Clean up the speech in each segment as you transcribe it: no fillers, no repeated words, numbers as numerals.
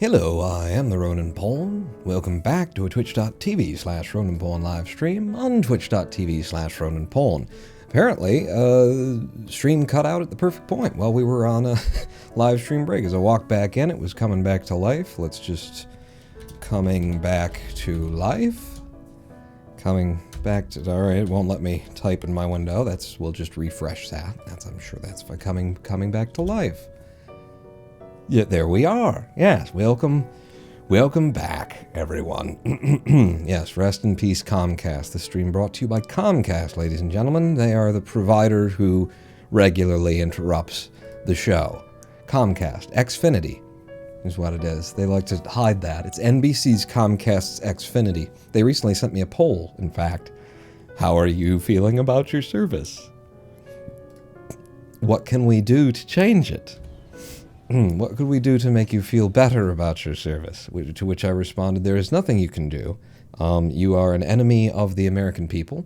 Hello, I am the Ronin Pawn. Welcome back to a twitch.tv/Ronin Pawn live stream on twitch.tv/Ronin Pawn. Apparently, stream cut out at the perfect point while we were on a live stream break. As I walked back in, it was coming back to life. Let's just... coming back to life? Coming back to... Alright, it won't let me type in my window. We'll just refresh that. I'm sure that's by coming back to life. Yeah, there we are. Yes, welcome back, everyone. Yes, rest in peace, Comcast. The stream brought to you by Comcast, ladies and gentlemen. They are the provider who regularly interrupts the show. Comcast, Xfinity is what it is. They like to hide that. It's NBC's Comcast's Xfinity. They recently sent me a poll, in fact. How are you feeling about your service? What can we do to change it? What could we do to make you feel better about your service? To which I responded, there is nothing you can do. You are an enemy of the American people.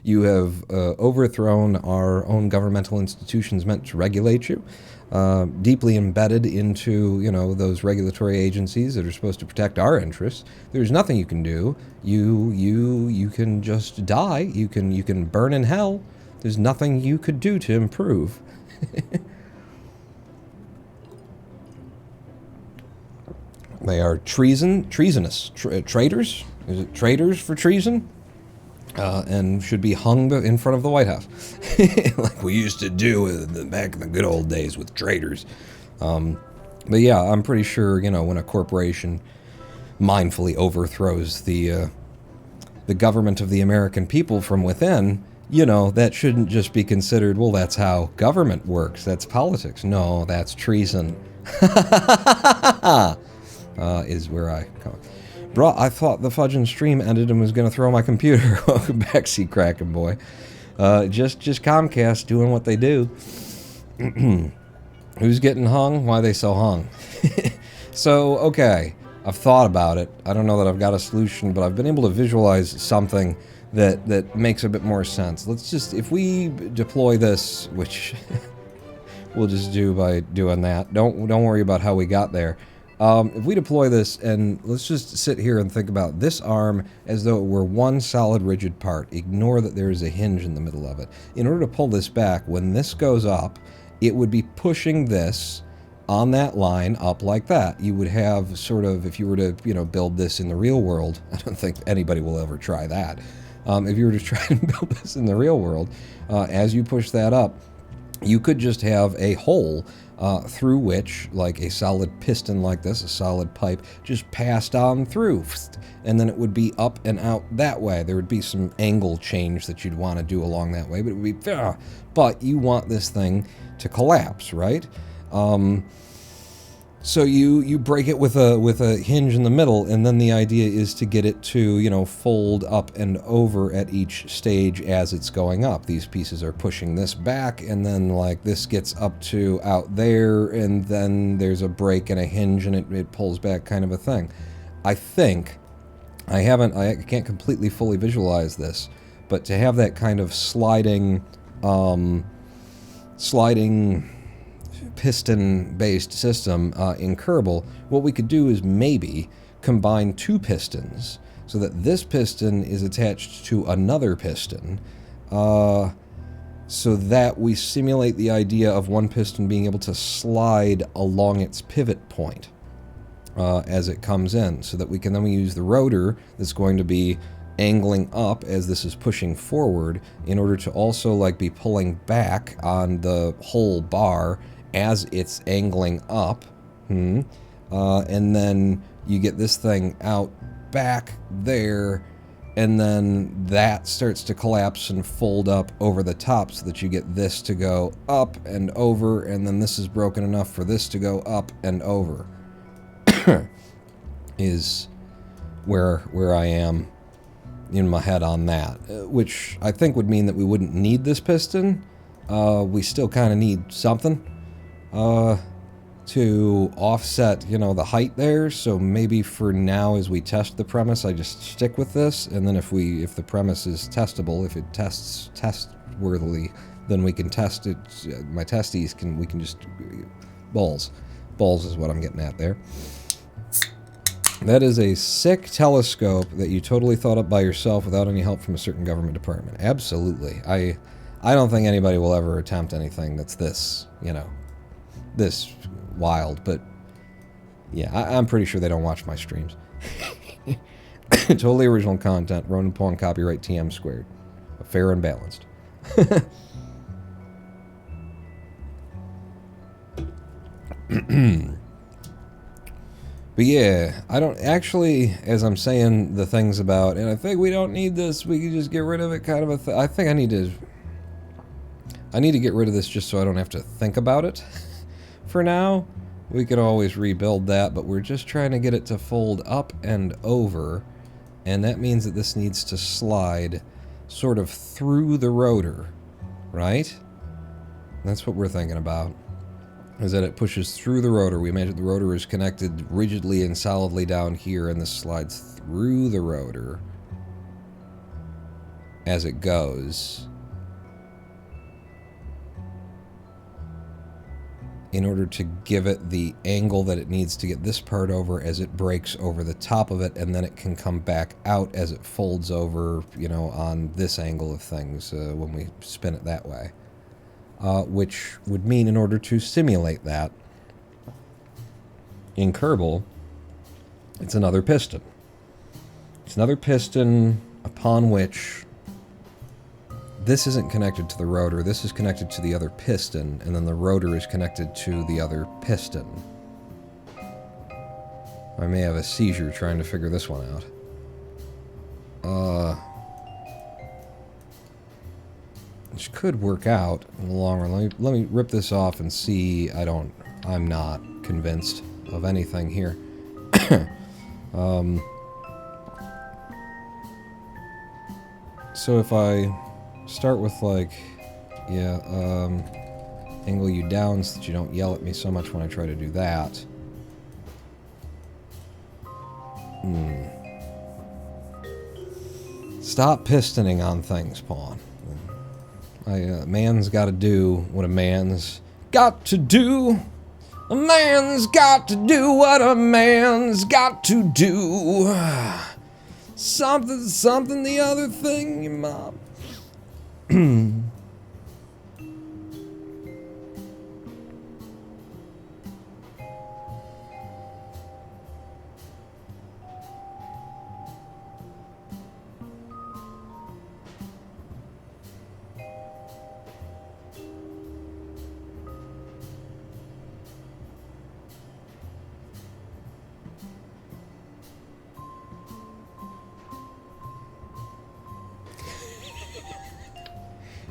You have overthrown our own governmental institutions meant to regulate you, deeply embedded into, those regulatory agencies that are supposed to protect our interests. There's nothing you can do. You can just die. You can burn in hell. There's nothing you could do to improve. They are treasonous, traitors. Is it traitors for treason? And should be hung in front of the White House, like we used to do back in the good old days with traitors. But yeah, I'm pretty sure when a corporation mindfully overthrows the government of the American people from within, that shouldn't just be considered. Well, that's how government works. That's politics. No, that's treason. Is where I come. Bro, I thought the fudging stream ended and was going to throw my computer. Welcome back, Sea Kraken boy. Just Comcast doing what they do. Who's getting hung? Why are they so hung? So, okay, I've thought about it. I don't know that I've got a solution, but I've been able to visualize something that makes a bit more sense. Let's just, if we deploy this, which we'll just do by doing that. Don't worry about how we got there. If we deploy this, and let's just sit here and think about this arm as though it were one solid rigid part. Ignore that there is a hinge in the middle of it. In order to pull this back, when this goes up, it would be pushing this on that line up like that. You would have sort of, if you were to, build this in the real world, I don't think anybody will ever try that. If you were to try and build this in the real world, as you push that up, you could just have a hole through which, like a solid piston like this, a solid pipe, just passed on through. And then it would be up and out that way. There would be some angle change that you'd want to do along that way, but it would be... But you want this thing to collapse, right? So you break it with a hinge in the middle, and then the idea is to get it to, fold up and over at each stage as it's going up. These pieces are pushing this back, and then like this gets up to out there, and then there's a break and a hinge, and it pulls back, kind of a thing. I think, I can't completely fully visualize this, but to have that kind of sliding piston-based system in Kerbal, what we could do is maybe combine two pistons so that this piston is attached to another piston, so that we simulate the idea of one piston being able to slide along its pivot point as it comes in, so that we can then use the rotor that's going to be angling up as this is pushing forward in order to also like be pulling back on the whole bar as it's angling up, and then you get this thing out back there, and then that starts to collapse and fold up over the top so that you get this to go up and over, and then this is broken enough for this to go up and over. Is where I am in my head on that, which I think would mean that we wouldn't need this piston. We still kind of need something to offset, the height there. So maybe for now, as we test the premise, I just stick with this, and then if the premise is testable, if it tests testworthily, then we can test it. My testes we can just balls balls is what I'm getting at there. That is a sick telescope that you totally thought up by yourself without any help from a certain government department. Absolutely. I don't think anybody will ever attempt anything that's this, you know, this wild, but yeah, I'm pretty sure they don't watch my streams. Totally original content, Ronan Pawn, copyright TM squared. Fair and balanced. But yeah, I don't actually, as I'm saying the things about, and I think we don't need this, we can just get rid of it kind of a I think I need to get rid of this just so I don't have to think about it for now. We could always rebuild that, but we're just trying to get it to fold up and over, and that means that this needs to slide sort of through the rotor, right? That's what we're thinking about, is that it pushes through the rotor. We imagine the rotor is connected rigidly and solidly down here, and this slides through the rotor as it goes in order to give it the angle that it needs to get this part over as it breaks over the top of it, and then it can come back out as it folds over, you know, on this angle of things when we spin it that way. Which would mean, in order to simulate that, in Kerbal, it's another piston. It's another piston upon which this isn't connected to the rotor, this is connected to the other piston, and then the rotor is connected to the other piston. I may have a seizure trying to figure this one out. Which could work out in the long run. Let me rip this off and see. I'm not convinced of anything here. So if I start with, like, yeah, angle you down so that you don't yell at me so much when I try to do that. Stop pistoning on things, Pawn. Man's got to do what a man's got to do. A man's got to do what a man's got to do. Something, the other thing, your mom.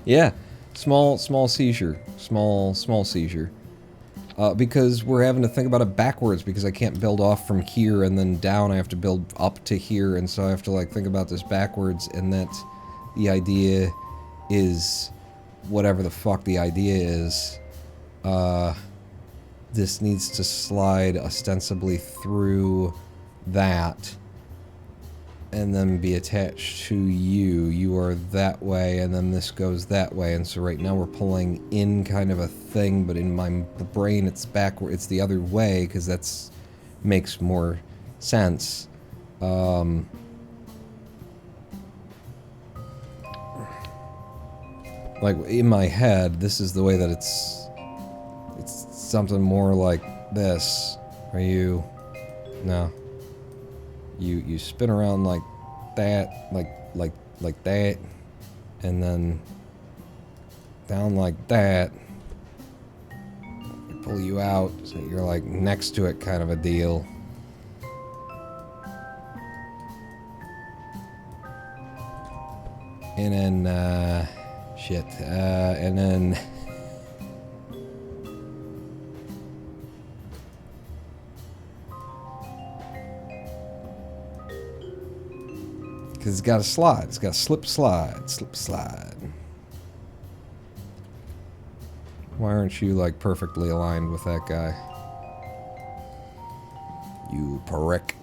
Yeah, small seizure. Small seizure. Because we're having to think about it backwards, because I can't build off from here and then down. I have to build up to here, and so I have to, like, think about this backwards, and that the idea is whatever the fuck the idea is. This needs to slide ostensibly through that and then be attached to you. You are that way, and then this goes that way, and so right now we're pulling in kind of a thing, but in my brain it's backward, it's the other way, because that's makes more sense. Like, in my head, this is the way that it's something more like this. Are you? No. You spin around like that, like that, and then down like that. Pull you out so you're like next to it, kind of a deal. And then shit, and then because it's got to slide. It's got to slip, slide. Why aren't you, like, perfectly aligned with that guy? You prick.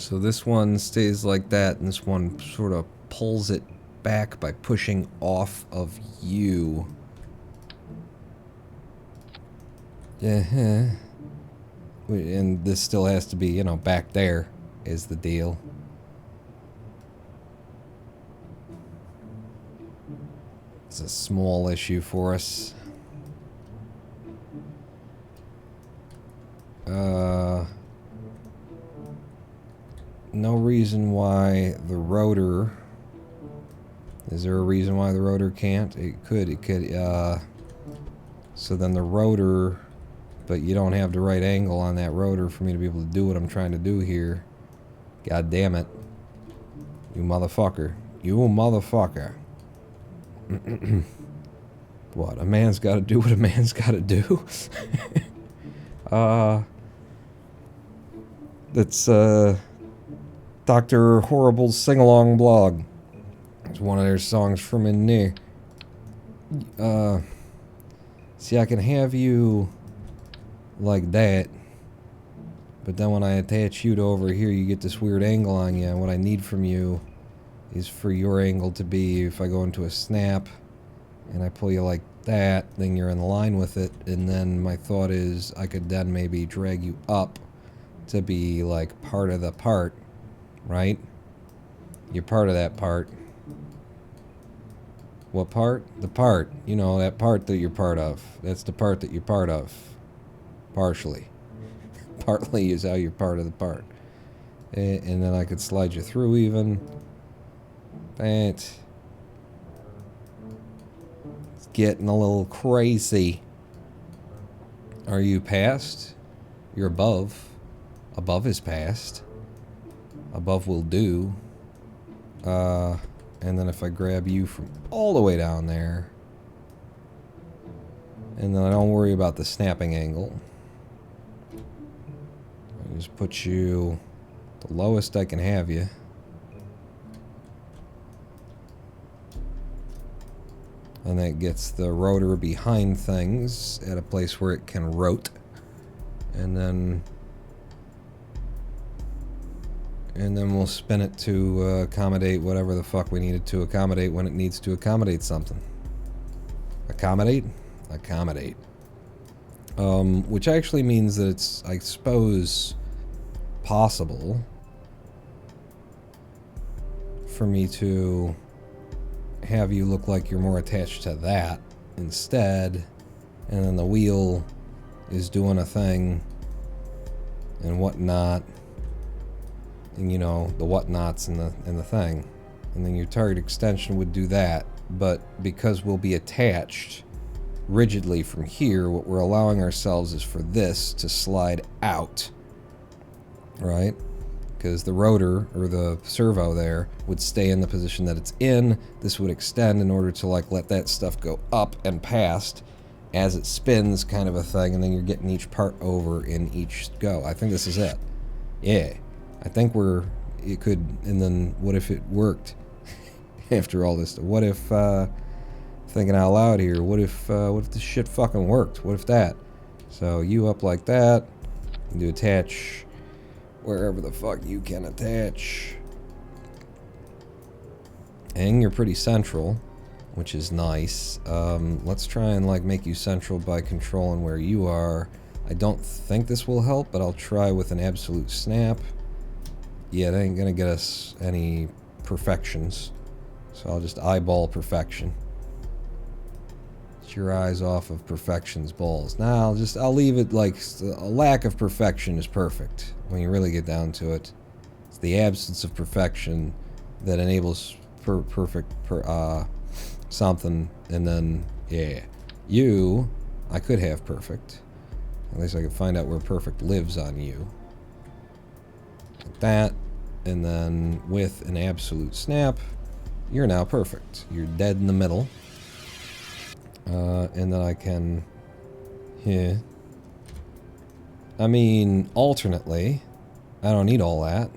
So this one stays like that, and this one sort of pulls it back by pushing off of you. Yeah. And this still has to be, you know, back there is the deal. It's a small issue for us. No reason why the rotor... Is there a reason why the rotor can't? It could, so then the rotor... But you don't have the right angle on that rotor for me to be able to do what I'm trying to do here. God damn it. You motherfucker. You motherfucker. What? A man's gotta do what a man's gotta do? That's, Dr. Horrible's sing-along blog. It's one of their songs from in there. See, I can have you like that, but then when I attach you to over here, you get this weird angle on you, and what I need from you is for your angle to be, if I go into a snap, and I pull you like that, then you're in line with it, and then my thought is I could then maybe drag you up to be like part of the part, right? You're part of that part. What part? The part. You know, that part that you're part of. That's the part that you're part of. Partially. Partly is how you're part of the part. And then I could slide you through even. It's getting a little crazy. Are you past? You're above. Above is past. Above will do. And then if I grab you from all the way down there, and then I don't worry about the snapping angle. I just put you the lowest I can have you. And that gets the rotor behind things at a place where it can rote. And then we'll spin it to accommodate whatever the fuck we need it to accommodate when it needs to accommodate something. Accommodate? Accommodate. Which actually means that it's, I suppose, possible for me to have you look like you're more attached to that instead, and then the wheel is doing a thing and whatnot. And you know, the whatnots and the thing. And then your target extension would do that. But because we'll be attached rigidly from here, what we're allowing ourselves is for this to slide out. Right? Because the rotor, or the servo there, would stay in the position that it's in. This would extend in order to like let that stuff go up and past as it spins, kind of a thing. And then you're getting each part over in each go. I think this is it. Yeah. I think it could, and then what if it worked after all this? What if, thinking out loud here, what if this shit fucking worked? What if that? So you up like that, and do attach wherever the fuck you can attach. And you're pretty central, which is nice. Let's try and like make you central by controlling where you are. I don't think this will help, but I'll try with an absolute snap. Yeah, it ain't gonna get us any perfections. So I'll just eyeball perfection. Get your eyes off of perfection's balls. Now I'll leave it like a lack of perfection is perfect when you really get down to it. It's the absence of perfection that enables something, and then yeah. I could have perfect. At least I could find out where perfect lives on you. Like that, and then with an absolute snap, you're now perfect. You're dead in the middle. And then I can, yeah. I mean, alternately, I don't need all that.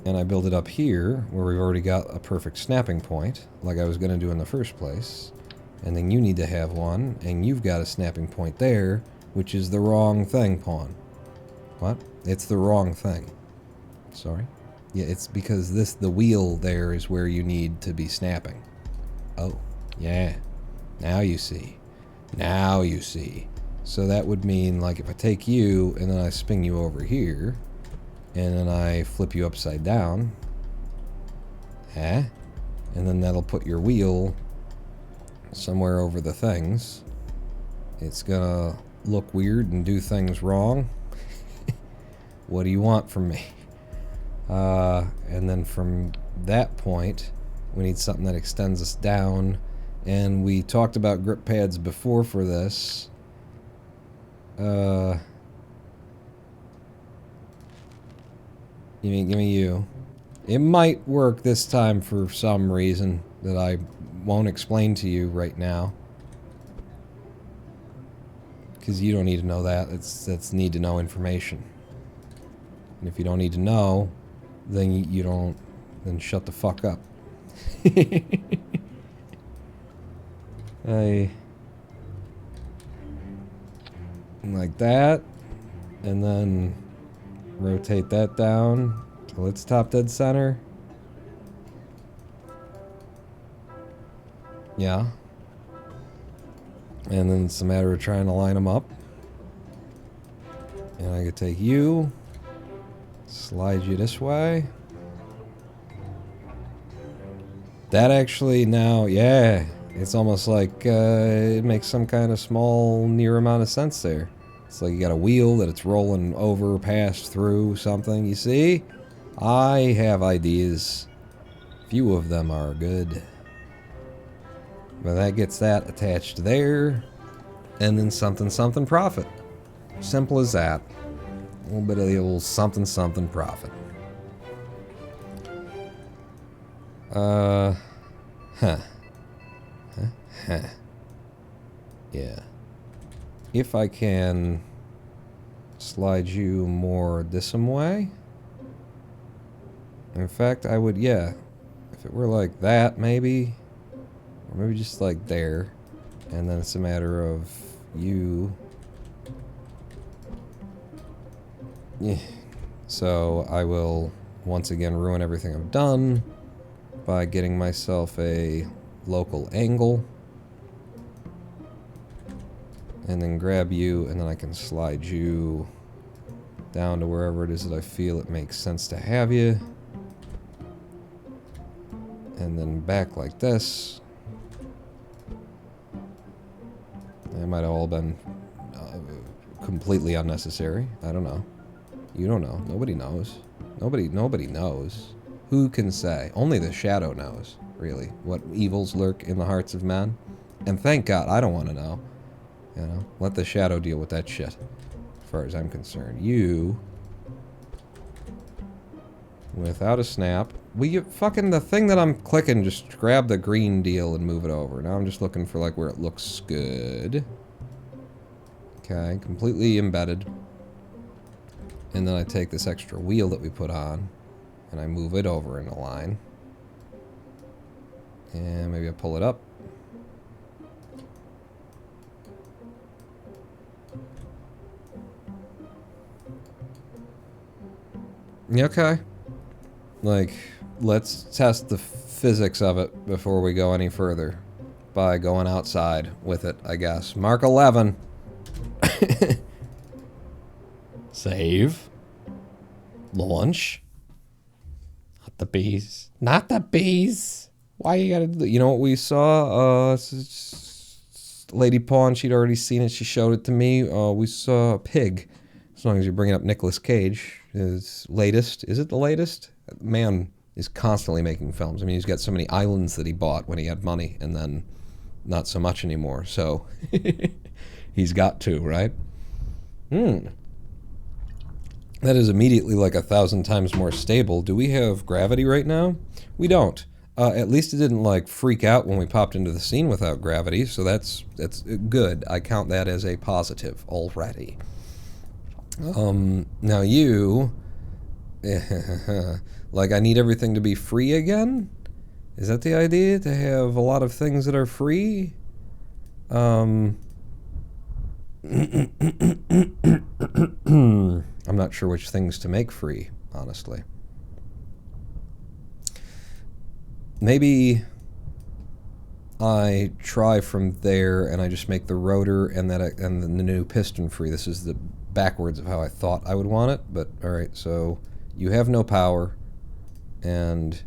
And I build it up here, where we've already got a perfect snapping point, like I was going to do in the first place. And then you need to have one, and you've got a snapping point there, which is the wrong thing, pawn. What? It's the wrong thing. Sorry? Yeah, it's because the wheel there is where you need to be snapping. Oh, yeah. Now you see. Now you see. So that would mean, like, if I take you and then I spin you over here, and then I flip you upside down, and then that'll put your wheel somewhere over the things. It's gonna look weird and do things wrong. What do you want from me? And then from that point, we need something that extends us down. And we talked about grip pads before for this. Give me you. It might work this time for some reason that I won't explain to you right now. Because you don't need to know that. That's need to know information. And if you don't need to know, then you don't, then shut the fuck up. Like that, and then rotate that down till it's top dead center. Yeah. And then it's a matter of trying to line them up. And I could take you, slide you this way. That actually now, yeah, it's almost like it makes some kind of small, near amount of sense there. It's like you got a wheel that it's rolling over, past, through something, you see? I have ideas. Few of them are good. But that gets that attached there. And then something, something profit. Simple as that. A little bit of the old something, something profit. Yeah. If I can slide you more this way. In fact, I would, yeah. If it were like that, maybe. Or maybe just like there. And then it's a matter of you. Yeah. So I will once again ruin everything I've done by getting myself a local angle. And then grab you, and then I can slide you down to wherever it is that I feel it makes sense to have you. And then back like this. That might have all been completely unnecessary. I don't know. You don't know. Nobody knows. Nobody knows. Who can say? Only the shadow knows, really, what evils lurk in the hearts of men. And thank God, I don't want to know. You know, let the shadow deal with that shit, as far as I'm concerned. You, without a snap, will you fucking, the thing that I'm clicking, just grab the green deal and move it over. Now I'm just looking for, like, where it looks good. Okay, completely embedded. And then I take this extra wheel that we put on, and I move it over in a line. And maybe I pull it up. Okay. Like, let's test the physics of it before we go any further. By going outside with it, I guess. Mark 11. Save. Launch. Not the bees. Not the bees. Why you gotta do, you know what we saw? Lady Pawn, she'd already seen it. She showed it to me. We saw a pig. As long as you're bringing up Nicolas Cage. His latest. Is it the latest? Man is constantly making films. I mean, he's got so many islands that he bought when he had money, and then not so much anymore. So he's got to, right? That is immediately like 1,000 times more stable. Do we have gravity right now? We don't. At least it didn't like freak out when we popped into the scene without gravity, so that's good. I count that as a positive already. Now you, like I need everything to be free again? Is that the idea? To have a lot of things that are free? I'm not sure which things to make free, honestly. Maybe I try from there and I just make the rotor and the new piston free. This is the backwards of how I thought I would want it, but alright, so you have no power, and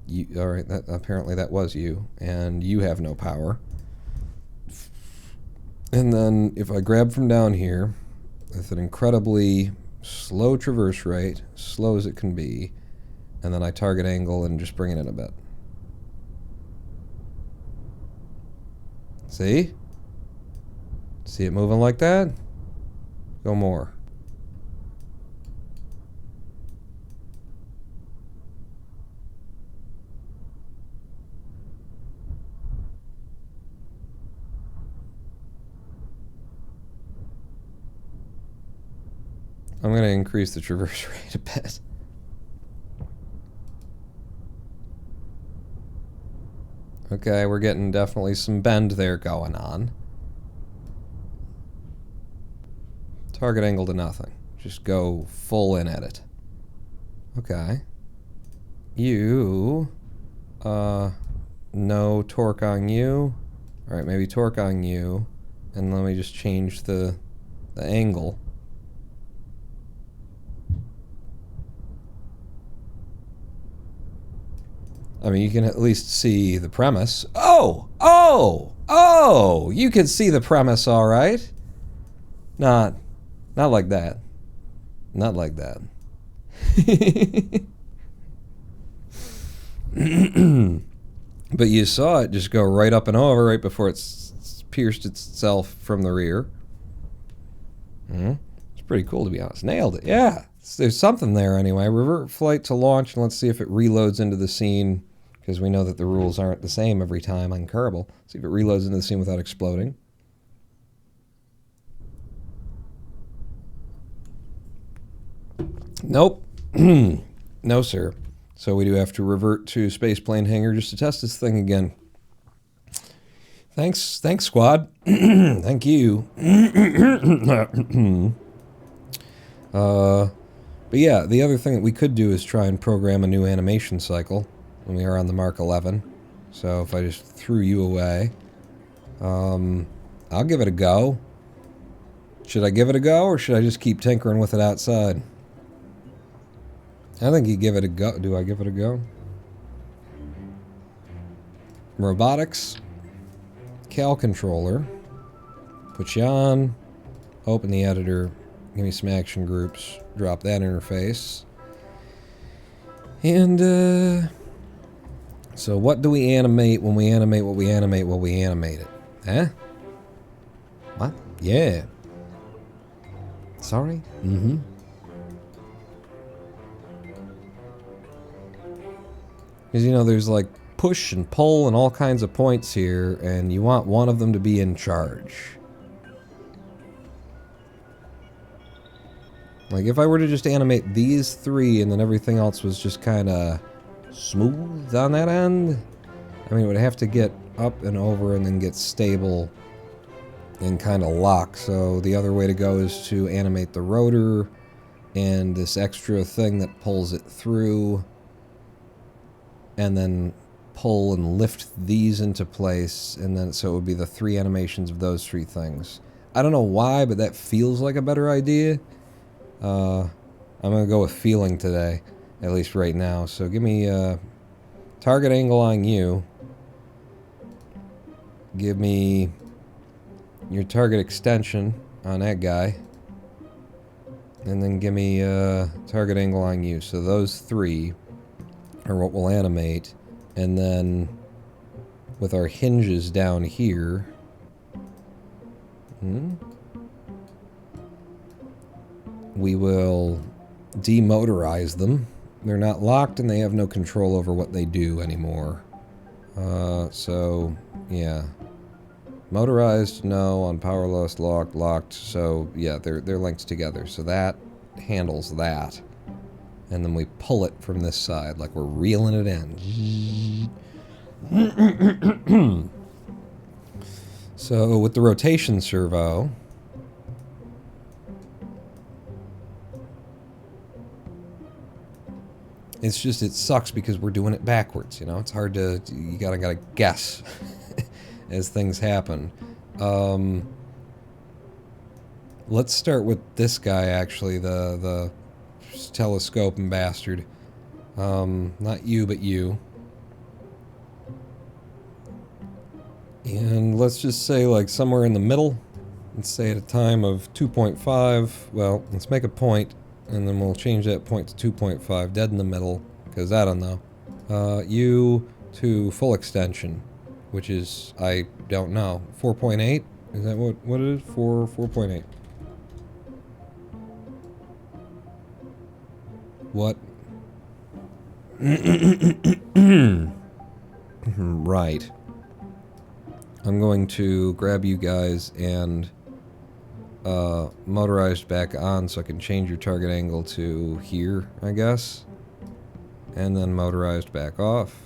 you, alright, apparently that was you, and you have no power. And then if I grab from down here with an incredibly slow traverse rate, slow as it can be, and then I target angle and just bring it in a bit. See? See it moving like that? Go more. I'm going to increase the traverse rate a bit. Okay, we're getting definitely some bend there going on. Target angle to nothing. Just go full in at it. Okay. You, no torque on you. Alright, maybe torque on you. And let me just change the angle. I mean, you can at least see the premise. Oh! Oh! Oh! You can see the premise, all right. Not like that. Not like that. But you saw it just go right up and over right before it's pierced itself from the rear. It's pretty cool, to be honest. Nailed it. Yeah. There's something there anyway. Revert flight to launch, and let's see if it reloads into the scene, because we know that the rules aren't the same every time on Kerbal. See if it reloads into the scene without exploding. Nope. No, sir. So we do have to revert to spaceplane hangar just to test this thing again. Thanks, squad. Thank you. But yeah, the other thing that we could do is try and program a new animation cycle when we are on the Mark 11. So if I just threw you away, I'll give it a go. Should I give it a go, or should I just keep tinkering with it outside? I think you give it a go. Do I give it a go? Robotics. Cal controller. Put you on. Open the editor. Give me some action groups. Drop that interface. And, so what do we animate when we animate what we animate while we animate it? Huh? What? Yeah. Sorry? Mm-hmm. Because, you know, there's like push and pull and all kinds of points here, and you want one of them to be in charge. Like, if I were to just animate these three and then everything else was just kind of smooth on that end, I mean, it would have to get up and over and then get stable and kind of lock. So the other way to go is to animate the rotor and this extra thing that pulls it through, and then pull and lift these into place, and then so it would be the three animations of those three things. I don't know why, but that feels like a better idea. I'm gonna go with feeling today, at least right now. So give me target angle on you. Give me your target extension on that guy, and then give me target angle on you. So those three are what we'll animate, and then with our hinges down here, we will demotorize them. They're not locked and they have no control over what they do anymore. So yeah, motorized, no. On powerless, locked. So yeah, they're linked together. So that handles that. And then we pull it from this side like we're reeling it in. So with the rotation servo, It's just, it sucks because we're doing it backwards, you know? It's hard to, you gotta guess as things happen. Let's start with this guy, actually, the telescoping bastard. Not you, but you. And let's just say, like, somewhere in the middle. Let's say at a time of 2.5. Well, let's make a point, and then we'll change that point to 2.5, dead in the middle, because I don't know. U to full extension, which is, I don't know, 4.8? Is that what it is? 4.8. What? Right. I'm going to grab you guys and motorized back on so I can change your target angle to here, I guess. And then motorized back off.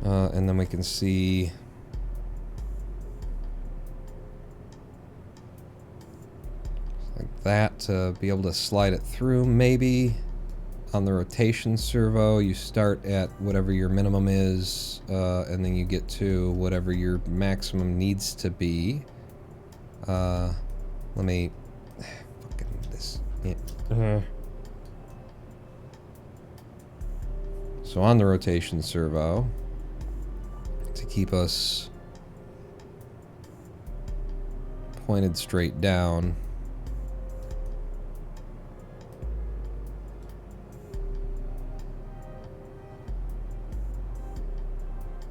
And then we can see like that to be able to slide it through, maybe. On the rotation servo, you start at whatever your minimum is, and then you get to whatever your maximum needs to be. Let me... fucking this... Yeah. So on the rotation servo, to keep us pointed straight down,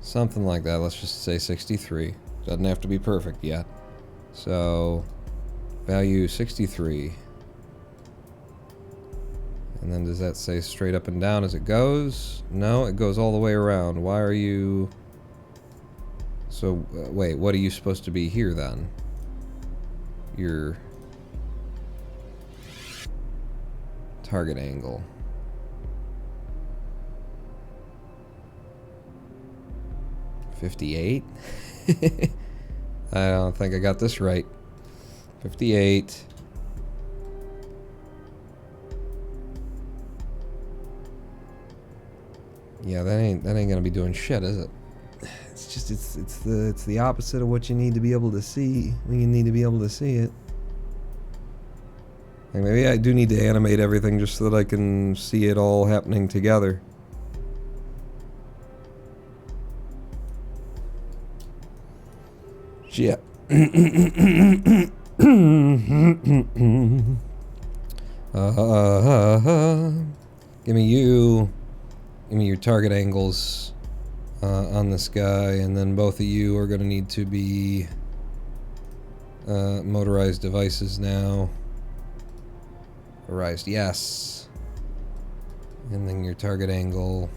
something like that. Let's just say 63. Doesn't have to be perfect yet. So, value 63. And then does that say straight up and down as it goes? No, it goes all the way around. Why are you... So, wait, what are you supposed to be here then? Your target angle. 58? I don't think I got this right. 58. Yeah, that ain't gonna be doing shit, is it? It's just it's the opposite of what you need to be able to see when you need to be able to see it. Like maybe I do need to animate everything just so that I can see it all happening together. Yeah. Give me you. Give me your target angles on this guy, and then both of you are going to need to be motorized devices now. Motorized, yes. And then your target angle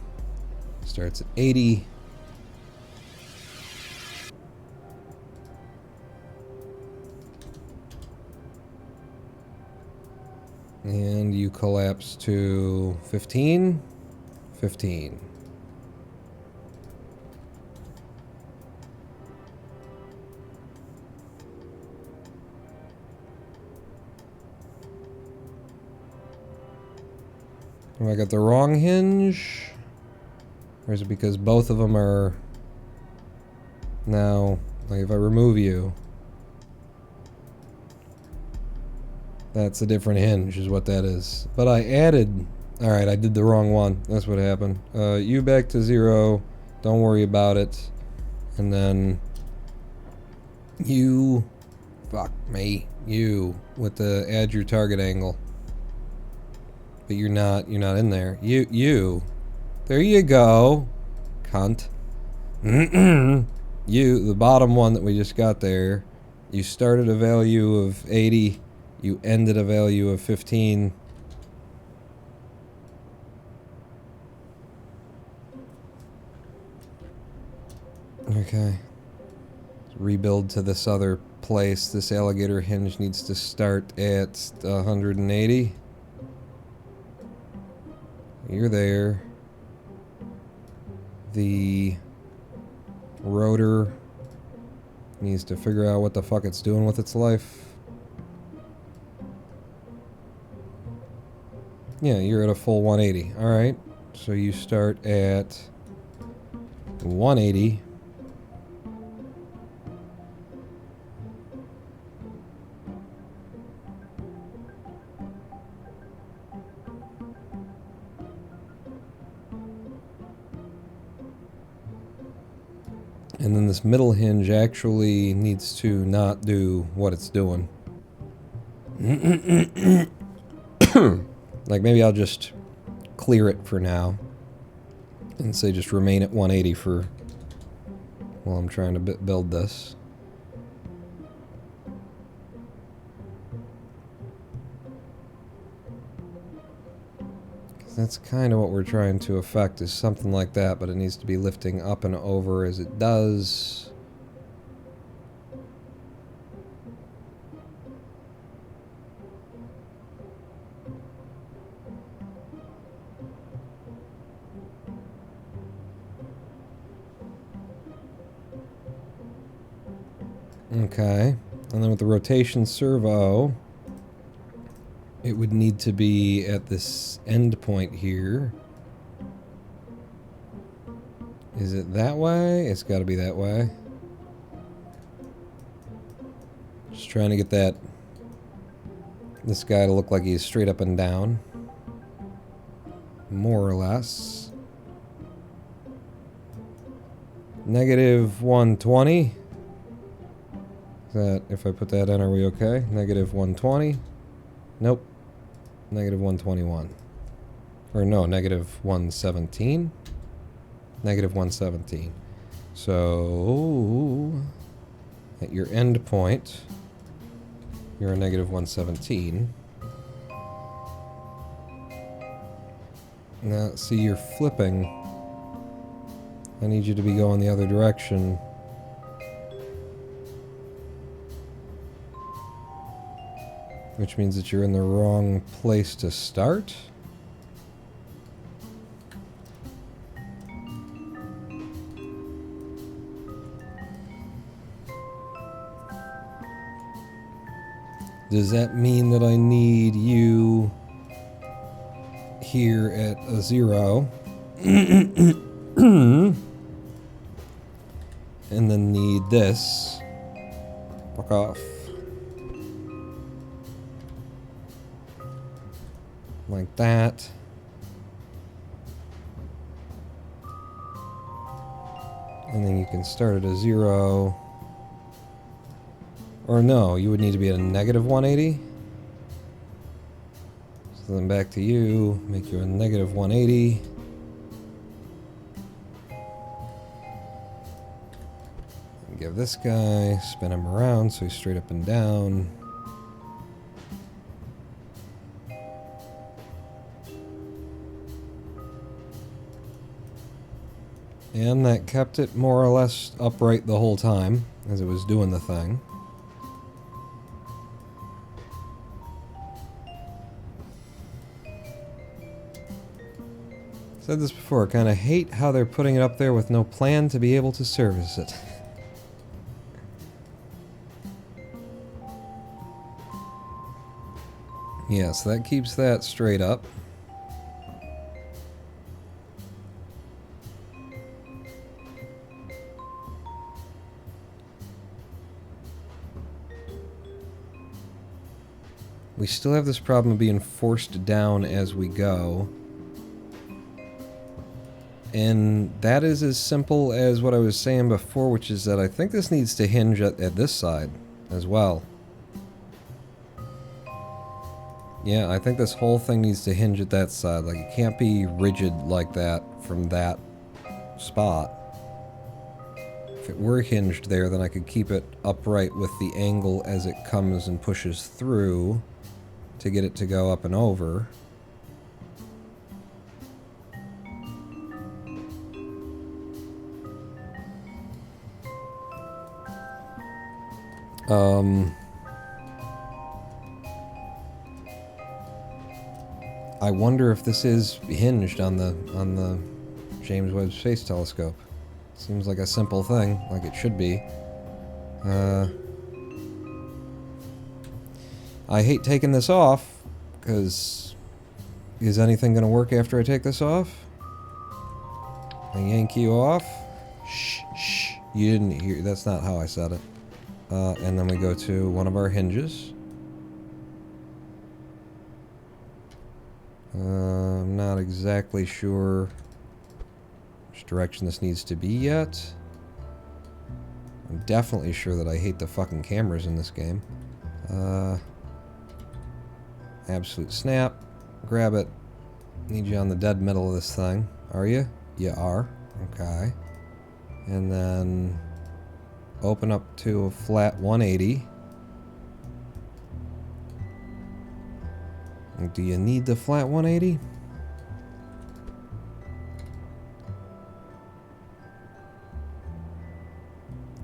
starts at 80. And you collapse to 15. 15. Have I got the wrong hinge? Or is it because both of them are now, like if I remove you, that's a different hinge is what that is. But I added, alright, I did the wrong one. That's what happened. You back to 0, don't worry about it. And then you, fuck me, you with the add your target angle. But you're not in there. You. There you go. Cunt. You, the bottom one that we just got there, you started a value of 80, you ended a value of 15. Okay. Rebuild to this other place. This alligator hinge needs to start at 180. You're there. The rotor needs to figure out what the fuck it's doing with its life. Yeah, you're at a full 180. Alright. So you start at 180. And then this middle hinge actually needs to not do what it's doing. Like maybe I'll just clear it for now and say just remain at 180 for while I'm trying to build this. That's kind of what we're trying to affect, is something like that, but it needs to be lifting up and over as it does. Okay, and then with the rotation servo, it would need to be at this end point here. Is it that way? It's got to be that way. Just trying to get this guy to look like he's straight up and down. More or less. Negative 120. Is that, if I put that in, are we okay? Negative 120. Nope. Negative 121. Or no, negative 117. Negative 117. So, at your end point, you're a negative 117. Now, see, you're flipping. I need you to be going the other direction. Which means that you're in the wrong place to start. Does that mean that I need you here at a 0? And then need this. Fuck off. Like that. And then you can start at a 0. Or no, you would need to be at a negative 180. So then back to you, make you a negative 180. And give this guy, spin him around so he's straight up and down. And that kept it more or less upright the whole time as it was doing the thing. Said this before, I kind of hate how they're putting it up there with no plan to be able to service it. Yeah, so that keeps that straight up. We still have this problem of being forced down as we go. And that is as simple as what I was saying before, which is that I think this needs to hinge at this side as well. Yeah, I think this whole thing needs to hinge at that side. Like, it can't be rigid like that from that spot. If it were hinged there, then I could keep it upright with the angle as it comes and pushes through to get it to go up and over. I wonder if this is hinged on the James Webb Space Telescope. Seems like a simple thing, like it should be. I hate taking this off, because Is anything gonna work after I take this off? I yank you off. Shh, shh. You didn't hear. That's not how I said it. And then we go to one of our hinges. I'm not exactly sure which direction this needs to be yet. I'm definitely sure that I hate the fucking cameras in this game. Absolute snap. Grab it. Need you on the dead middle of this thing. Are you? You are. Okay. And then open up to a flat 180. Do you need the flat 180?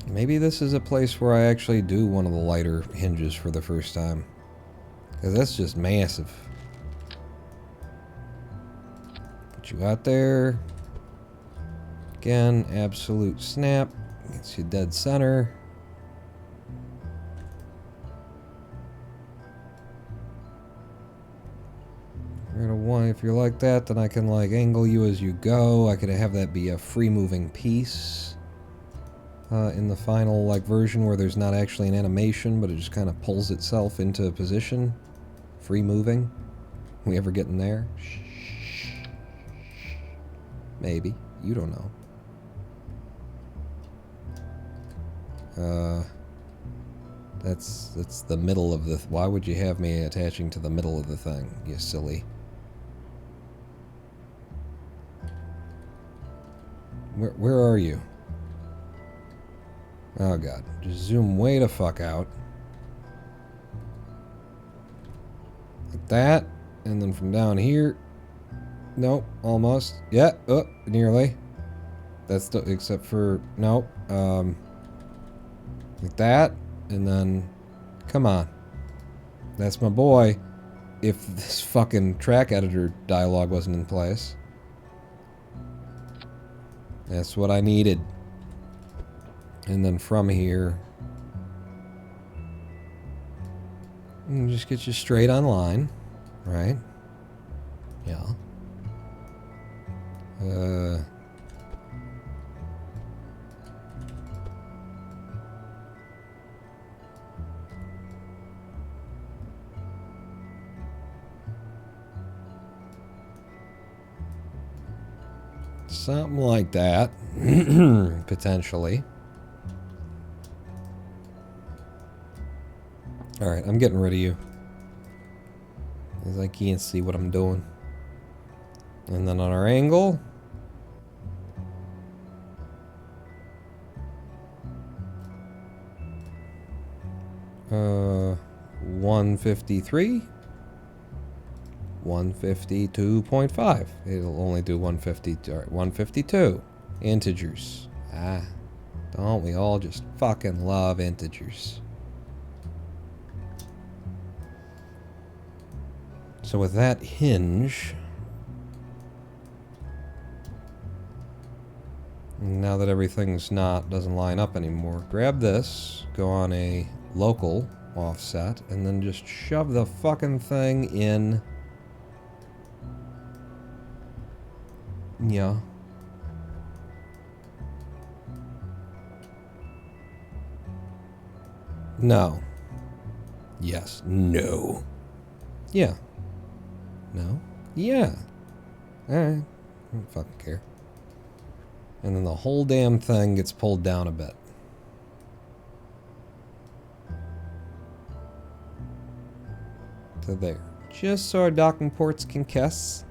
Maybe this is a place where I actually do one of the lighter hinges for the first time. Because that's just massive. Put you out there. Again, absolute snap. Gets you dead center. If you're like that, then I can like angle you as you go. I could have that be a free moving piece in the final like version where there's not actually an animation, but it just kind of pulls itself into position. Free moving. We ever getting there? Maybe. You don't know. That's the middle of the... Why would you have me attaching to the middle of the thing, you silly? Where are you? Oh god. Just zoom way the fuck out. Like that. And then from down here. Nope. Almost. Yeah. Oh, nearly. That's the... Except for... Nope. Like that. And then... Come on. That's my boy. If this fucking track editor dialogue wasn't in place. That's what I needed. And then from here... just get you straight on line. Right? Yeah. Something like that. Potentially. Alright, I'm getting rid of you. Because I can't see what I'm doing. And then on our angle... 153. 152.5. It'll only do 150. Alright, 152. Integers. Ah. Don't we all just fucking love integers? So with that hinge... Now that everything's doesn't line up anymore, grab this, go on a local offset, and then just shove the fucking thing in... Yeah. No. Yes. No. Yeah. No. Yeah. Alright. I don't fucking care. And then the whole damn thing gets pulled down a bit. To there. Just so our docking ports can kiss.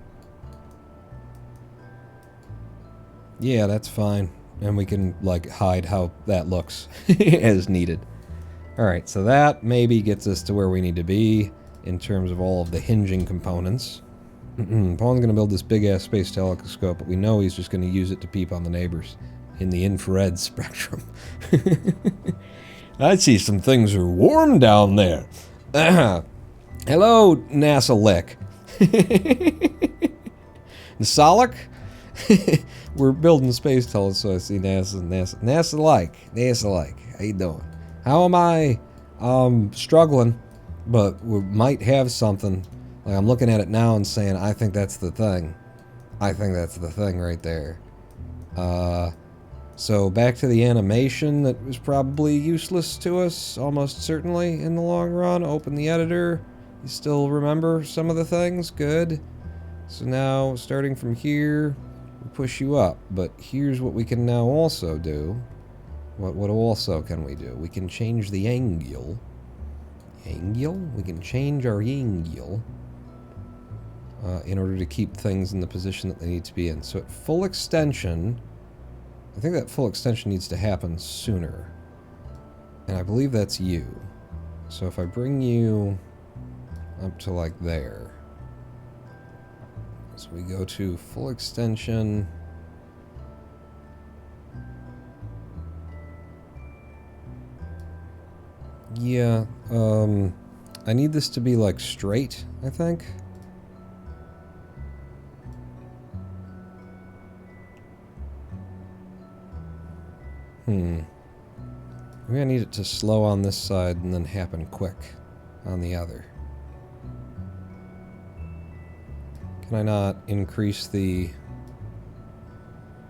Yeah, that's fine. And we can, like, hide how that looks as needed. Alright, so that maybe gets us to where we need to be in terms of all of the hinging components. Paul's gonna build this big-ass space telescope, but we know he's just gonna use it to peep on the neighbors in the infrared spectrum. I see some things are warm down there. Hello, NASA Lick. Nasalik? We're building a space telescope, so I see NASA like. How you doing? How am I? Struggling, but we might have something Like, I'm looking at it now and saying, I think that's the thing. I think that's the thing right there. So back to the animation that was probably useless to us, almost certainly, in the long run. Open the editor. You still remember some of the things? Good. So now, starting from here, we push you up. But here's what we can now also do. What also can we do? We can change the angle. Angle? We can change our angle in order to keep things in the position that they need to be in. So at full extension, I think that full extension needs to happen sooner. And I believe that's you. So if I bring you up to like there. So we go to full extension. Yeah, I need this to be like straight, I think. Maybe I need it to slow on this side and then happen quick on the other. Can I not increase the...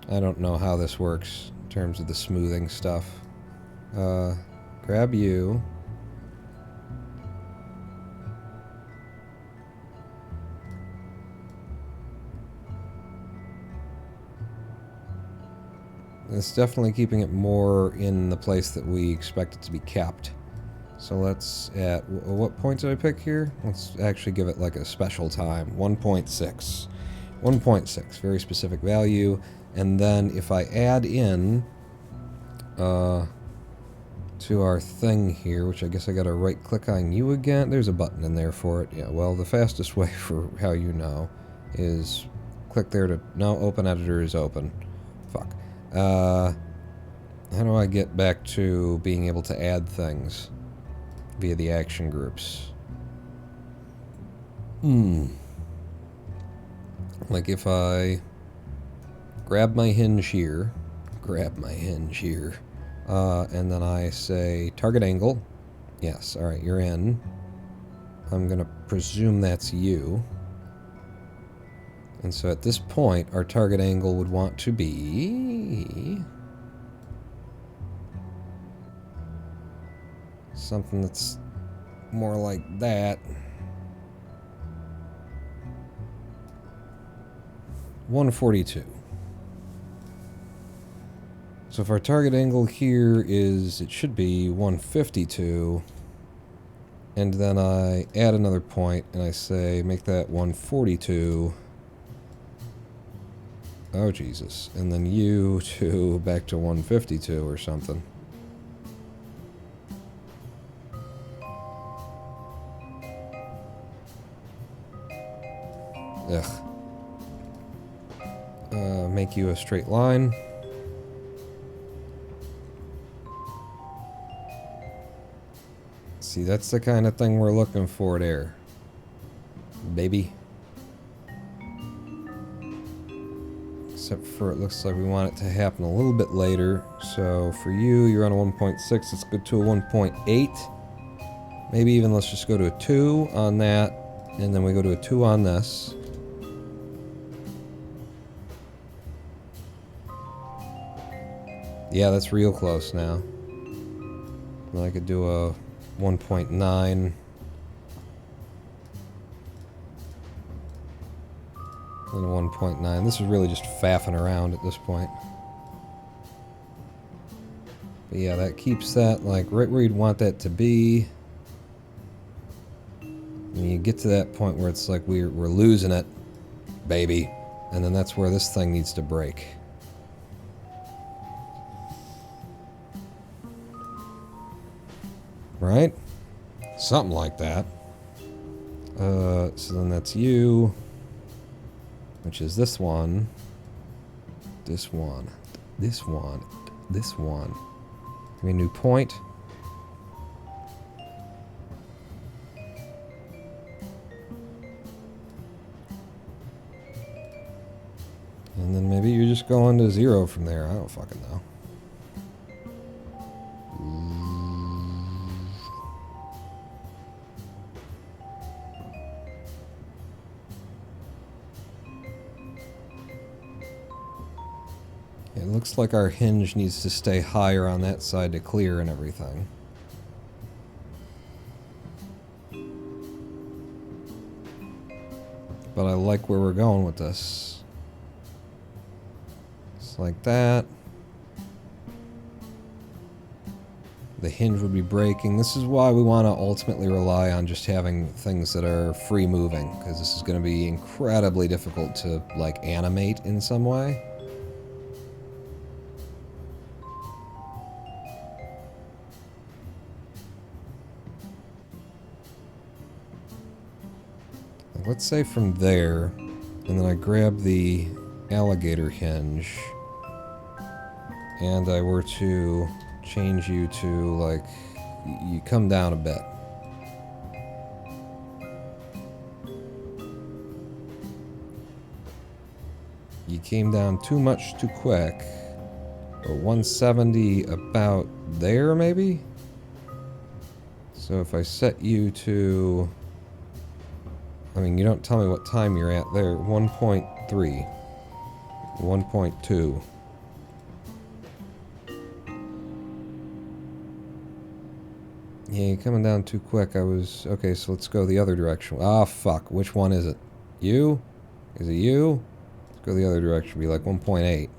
I don't know how this works in terms of the smoothing stuff. Grab you. It's definitely keeping it more in the place that we expect it to be kept. So let's, at what point did I pick here? Let's actually give it like a special time. 1.6. 1.6, very specific value. And then if I add in to our thing here, which I guess I gotta right click on you again. There's a button in there for it. Yeah, well, the fastest way for how you know is click there to, no, open editor is open. Fuck. How do I get back to being able to add things via the action groups? Like if I grab my hinge here, and then I say target angle. Yes, alright, you're in. I'm gonna presume that's you. And so at this point, our target angle would want to be something that's more like that. 142. So if our target angle here is, it should be 152, and then I add another point and I say make that 142. Oh, Jesus. And then you to back to 152 or something. Ugh. Make you a straight line. See, that's the kind of thing we're looking for there, baby. Except for it looks like we want it to happen a little bit later. So for you, you're on a 1.6. Let's go to a 1.8. Maybe even let's just go to a 2 on that. And then we go to a 2 on this. Yeah, that's real close now. And I could do a 1.9. And a 1.9. This is really just faffing around at this point. But yeah, that keeps that like right where you'd want that to be. And you get to that point where it's like we're losing it, baby. And then that's where this thing needs to break. Right? Something like that. So then that's you. Which is this one. This one. This one. This one. Give me a new point. And then maybe you're just going to 0 from there. I don't fucking know. It looks like our hinge needs to stay higher on that side to clear and everything. But I like where we're going with this. Just like that. The hinge would be breaking. This is why we want to ultimately rely on just having things that are free moving, because this is going to be incredibly difficult to, like, animate in some way. Let's say from there, and then I grab the alligator hinge, and I were to change you to, like, you come down a bit. You came down too much too quick. Or 170 about there, maybe? So if I set you to... I mean, you don't tell me what time you're at there. 1.3. 1.2. Yeah, you're coming down too quick. Okay, so let's go the other direction. Ah, fuck. Which one is it? You? Is it you? Let's go the other direction. Be like 1.8.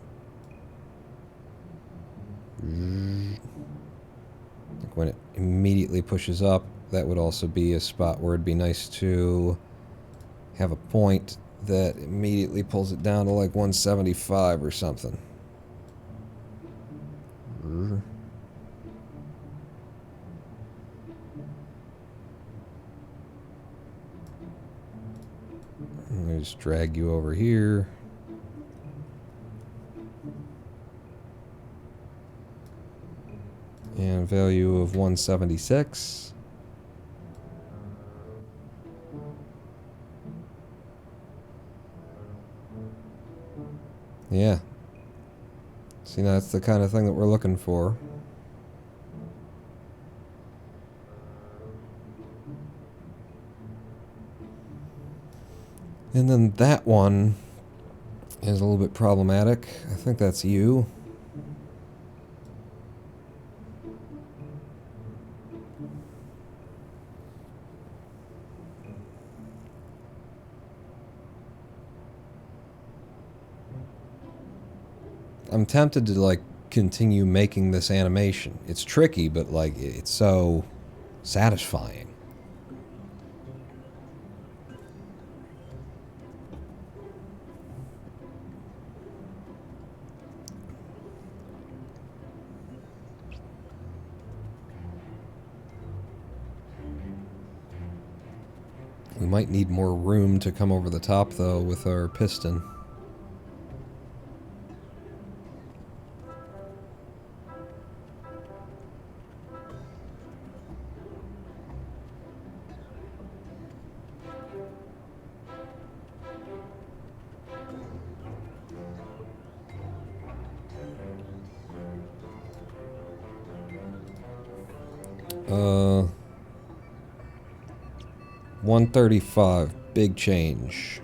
Like when it immediately pushes up, that would also be a spot where it'd be nice to have a point that immediately pulls it down to like 175 or something. Let me just drag you over here. And value of 176. Yeah. See, that's the kind of thing that we're looking for. And then that one is a little bit problematic. I think that's you. I'm tempted to, like, continue making this animation. It's tricky, but, like, it's so satisfying. We might need more room to come over the top, though, with our piston. Uh, 135, big change.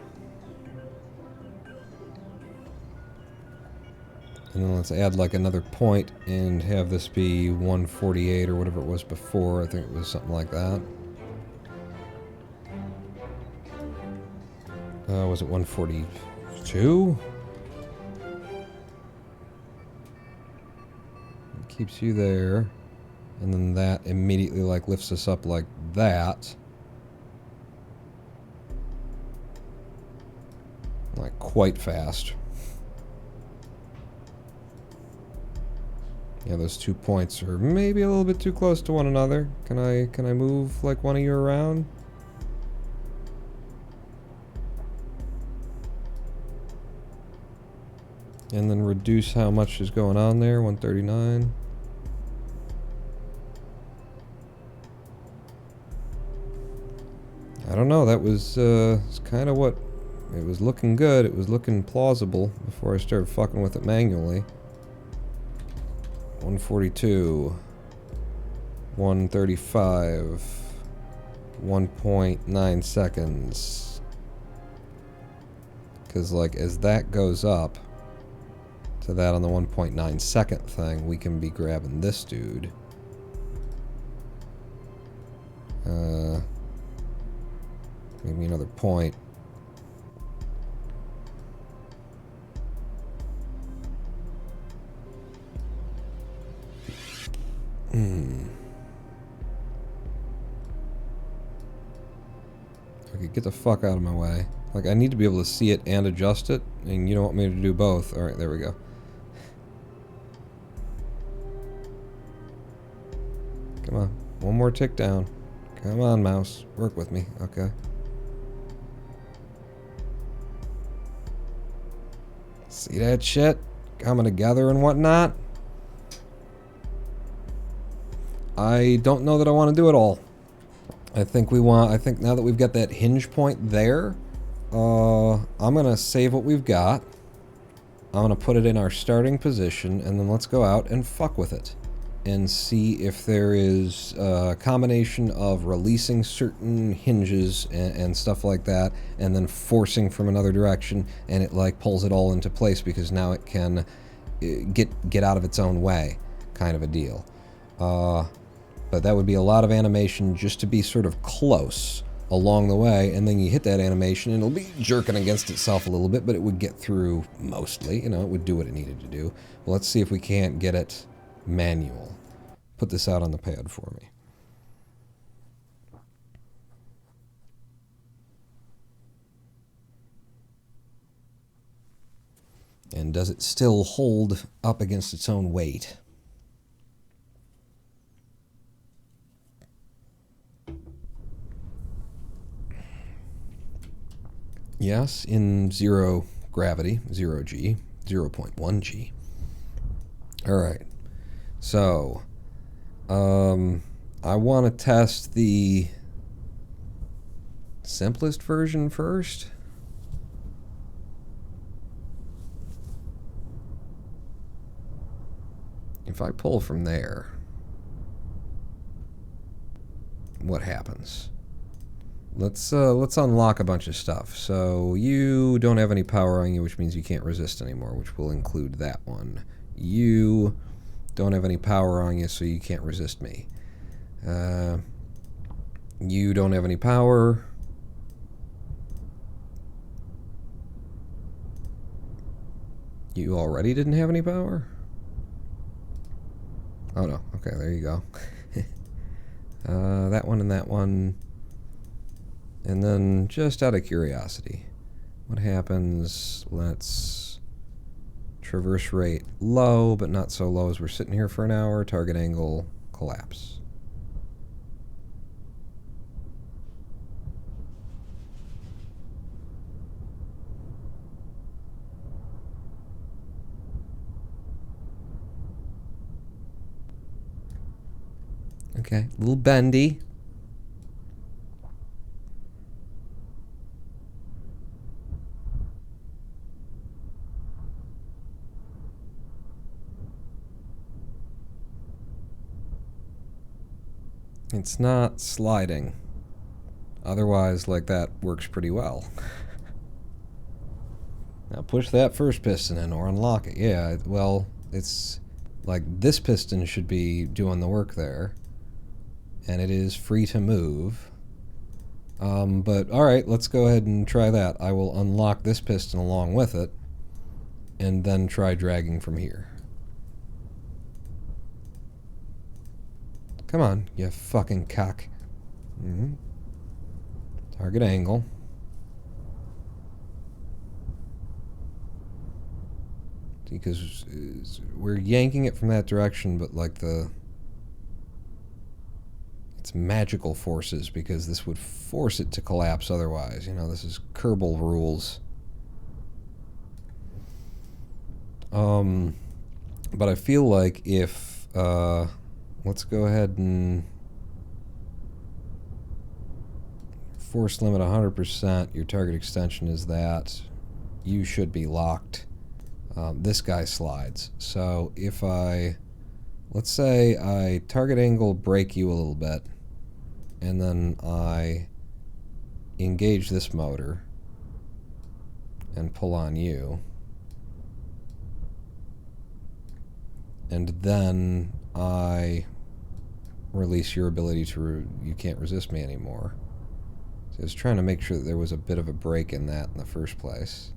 And then let's add like another point and have this be 148 or whatever it was before. I think it was something like that. Was it 142? Keeps you there. And then that immediately like lifts us up like that. Like quite fast. Yeah, those 2 points are maybe a little bit too close to one another. Can I move like one of you around? And then reduce how much is going on there, 139. I don't know, that was kind of what, it was looking good, it was looking plausible before I started fucking with it manually. 142, 135, 1.9 seconds. Because like as that goes up to to that on the 1.9 second thing, we can be grabbing this dude. Maybe another point. Okay, get the fuck out of my way. Like, I need to be able to see it and adjust it, and you don't want me to do both. Alright, there we go. Come on. One more tick down. Come on, mouse. Work with me. Okay. See that shit? Coming together and whatnot? I don't know that I want to do it all. I think now that we've got that hinge point there, I'm gonna save what we've got. I'm gonna put it in our starting position, and then let's go out and fuck with it. And see if there is a combination of releasing certain hinges and stuff like that, and then forcing from another direction, and it like pulls it all into place because now it can get out of its own way, kind of a deal. But that would be a lot of animation just to be sort of close along the way, and then you hit that animation and it'll be jerking against itself a little bit, but it would get through mostly, you know, it would do what it needed to do. Well, let's see if we can't get it manual. Put this out on the pad for me. And does it still hold up against its own weight? Yes, in zero gravity, 0g, 0.1g. Alright, so, I want to test the simplest version first. If I pull from there, what happens? Let's unlock a bunch of stuff. So you don't have any power on you, which means you can't resist anymore, which will include that one. You don't have any power on you, so you can't resist me. You don't have any power. You already didn't have any power? Oh no, okay, there you go. That one and that one. And then, just out of curiosity, what happens, let's traverse rate low, but not so low as we're sitting here for an hour, target angle, collapse. Okay, a little bendy. It's not sliding. Otherwise, like, that works pretty well. Now push that first piston in or unlock it. Yeah, well, it's like this piston should be doing the work there. And it is free to move. But alright, let's go ahead and try that. I will unlock this piston along with it, and then try dragging from here. Come on, you fucking cock. Target angle. Because we're yanking it from that direction, but like it's magical forces, because this would force it to collapse otherwise. You know, this is Kerbal rules. But I feel like if, let's go ahead and force limit 100%, your target extension is that. You should be locked. This guy slides. So if let's say I target angle brake you a little bit, and then I engage this motor and pull on you. and then I release your ability to... you can't resist me anymore. So I was trying to make sure that there was a bit of a break in that in the first place.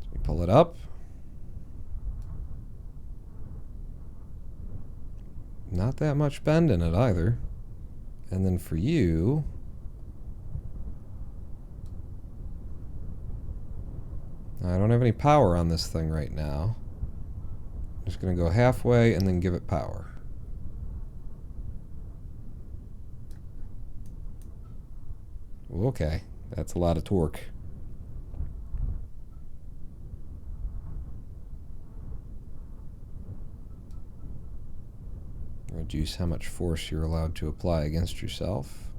So we pull it up. Not that much bend in it either. And then for you... I don't have any power on this thing right now. I'm just going to go halfway and then give it power. Okay, that's a lot of torque. Reduce how much force you're allowed to apply against yourself.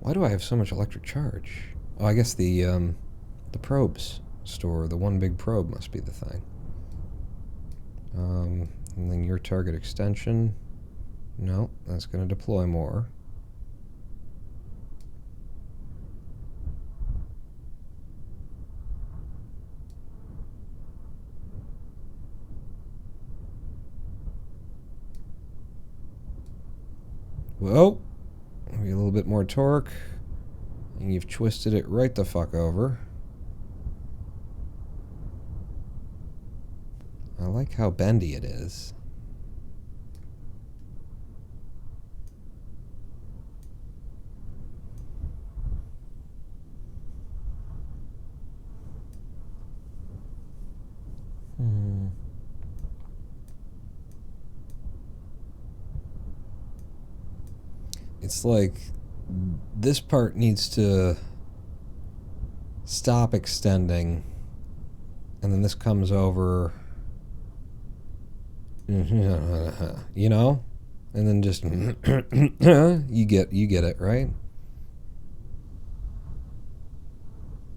Why do I have so much electric charge? Oh, I guess the probes store, the one big probe must be the thing. And then your target extension. No, that's going to deploy more. Whoa! Maybe a little bit more torque. And you've twisted it right the fuck over. I like how bendy it is. It's like this part needs to stop extending, and then this comes over, you know, and then just you get it, right?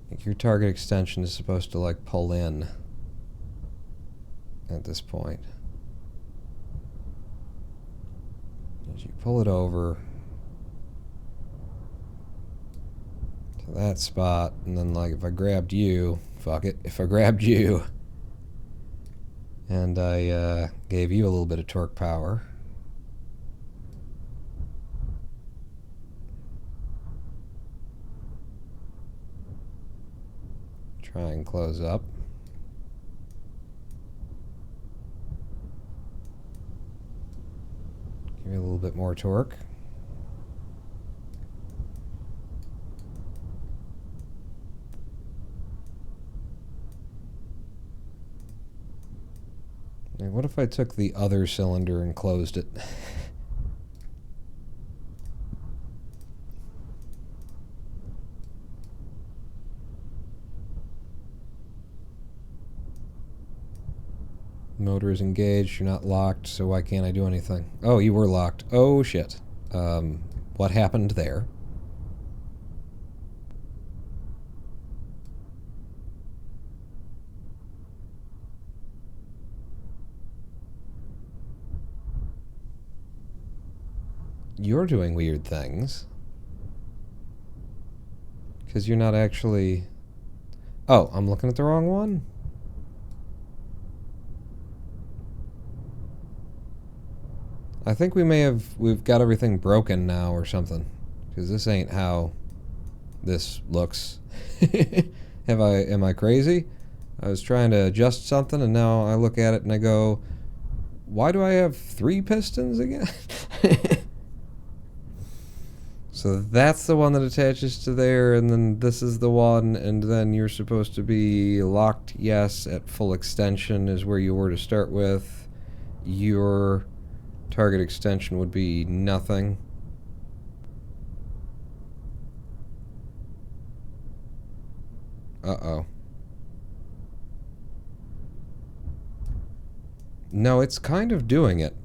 Like your target extension is supposed to like pull in at this point. As you pull it over to that spot, and then like if I grabbed you, fuck it, if I grabbed you and I gave you a little bit of torque power, try and close up. Give you a little bit more torque. Now, what if I took the other cylinder and closed it? Motor is engaged, you're not locked, so why can't I do anything? Oh, you were locked. Oh, shit. What happened there? You're doing weird things. Because you're not actually... Oh, I'm looking at the wrong one? I think we've got everything broken now or something. Because this ain't how this looks. Am I crazy? I was trying to adjust something and now I look at it and I go, why do I have 3 pistons again? So that's the one that attaches to there, and then this is the one, and then you're supposed to be locked, yes, at full extension is where you were to start with. Your target extension would be nothing. Uh-oh. No, it's kind of doing it.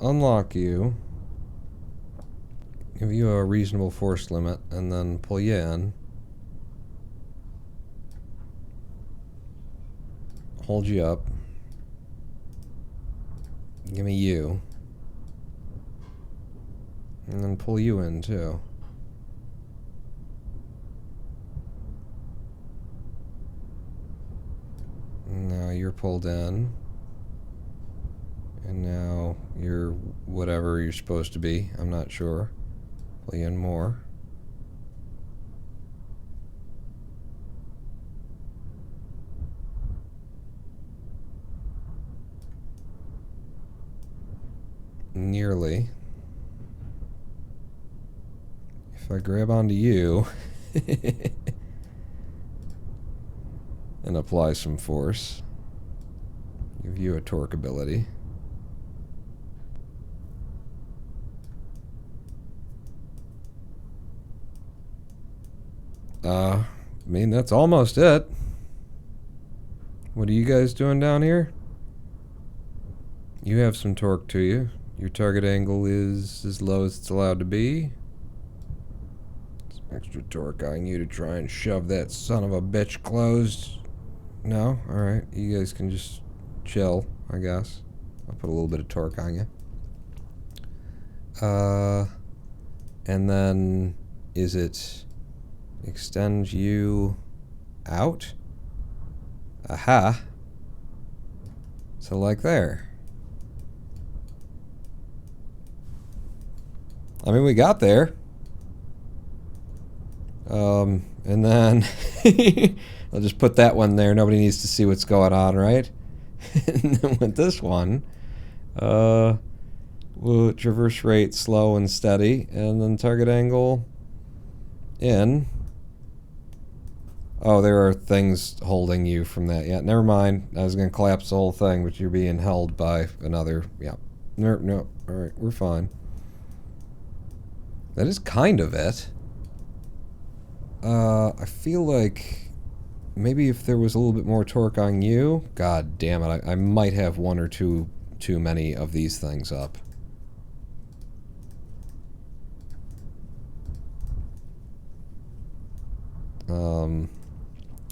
Unlock you, give you a reasonable force limit, and then pull you in. hold you up. Give me you. And then pull you in, too. Now you're pulled in. And now you're whatever you're supposed to be. I'm not sure. Pull you in more. Nearly. If I grab onto you and apply some force, give you a torque ability. I mean, that's almost it. What are you guys doing down here? You have some torque to you. Your target angle is as low as it's allowed to be. Some extra torque on you to try and shove that son of a bitch closed. No? Alright. You guys can just chill, I guess. I'll put a little bit of torque on you. And then is it extend you out? Aha. So like there. I mean, we got there. And then I'll just put that one there. Nobody needs to see what's going on, right? And then with this one, we'll traverse rate slow and steady, and then target angle in. Oh, there are things holding you from that. Yeah, never mind. I was going to collapse the whole thing, but you're being held by another. Yeah. No. All right, we're fine. That is kind of it. I feel like maybe if there was a little bit more torque on you, god damn it, I might have one or two too many of these things up.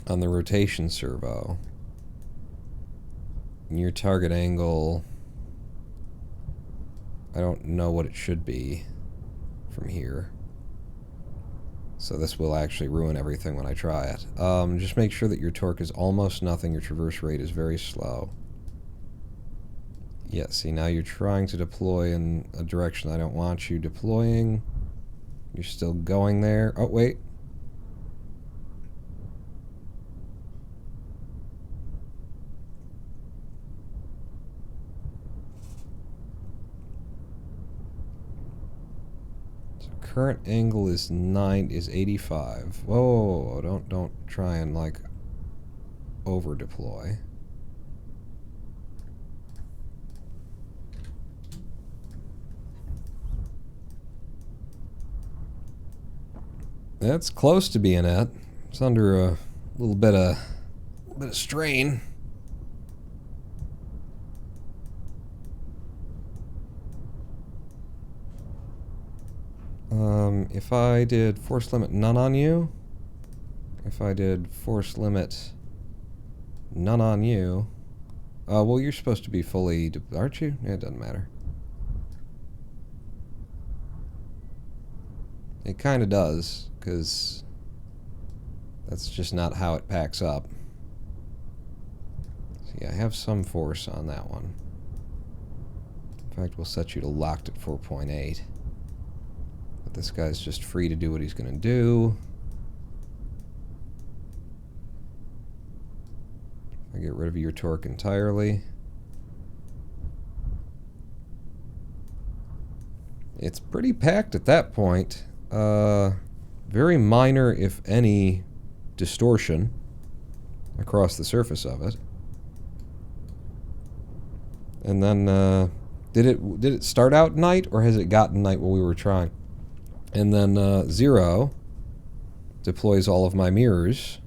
On the rotation servo, your target angle, I don't know what it should be from here. So this will actually ruin everything when I try it. Just make sure that your torque is almost nothing, your traverse rate is very slow. Yeah, see, now you're trying to deploy in a direction I don't want you deploying. You're still going there. Oh, wait. Current angle is 85. Whoa, don't try and like over deploy. That's close to being it. It's under a little bit of strain. If I did force limit none on you, if I did force limit none on you, well, you're supposed to be fully, aren't you? Yeah, it doesn't matter. It kind of does, because that's just not how it packs up. See, I have some force on that one. In fact, we'll set you to locked at 4.8. But this guy's just free to do what he's going to do. I get rid of your torque entirely. It's pretty packed at that point. Very minor, if any, distortion across the surface of it. And then, did it start out night, or has it gotten night while we were trying? And then 0 deploys all of my mirrors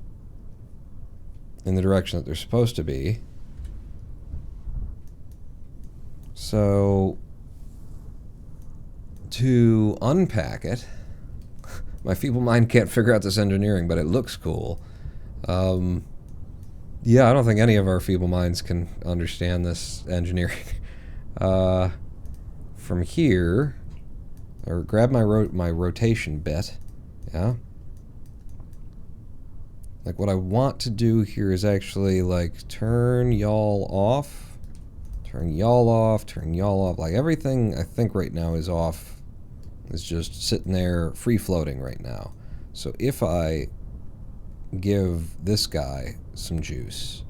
in the direction that they're supposed to be. So to unpack it, my feeble mind can't figure out this engineering, but it looks cool. Yeah, I don't think any of our feeble minds can understand this engineering. uh, from here, or grab my rotation bit. Yeah. Like what I want to do here is actually like turn y'all off, turn y'all off, turn y'all off. Like everything I think right now is off. It's just sitting there free floating right now. So if I give this guy some juice,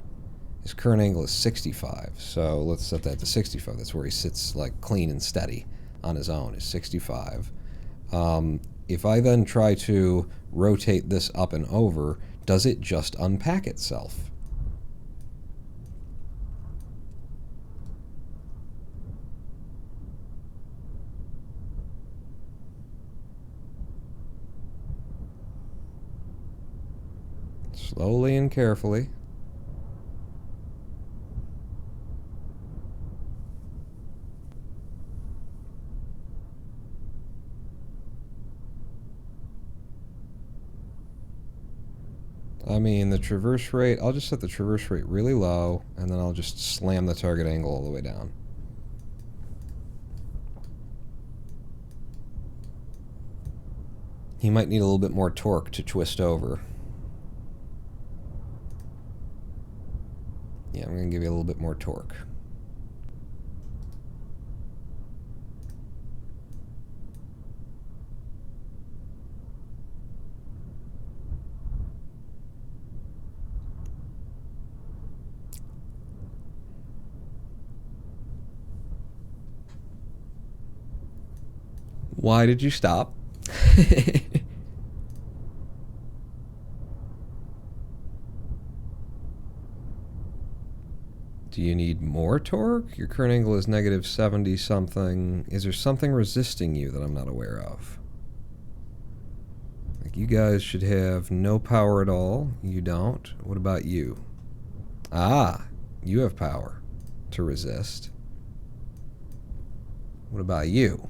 his current angle is 65. So let's set that to 65. That's where he sits like clean and steady on his own, is 65. If I then try to rotate this up and over, does it just unpack itself? Slowly and carefully. I mean, the traverse rate, I'll just set the traverse rate really low, and then I'll just slam the target angle all the way down. He might need a little bit more torque to twist over. Yeah, I'm going to give you a little bit more torque. Why did you stop? Do you need more torque? Your current angle is negative 70 something. Is there something resisting you that I'm not aware of? Like you guys should have no power at all. You don't. What about you? Ah, you have power to resist. What about you?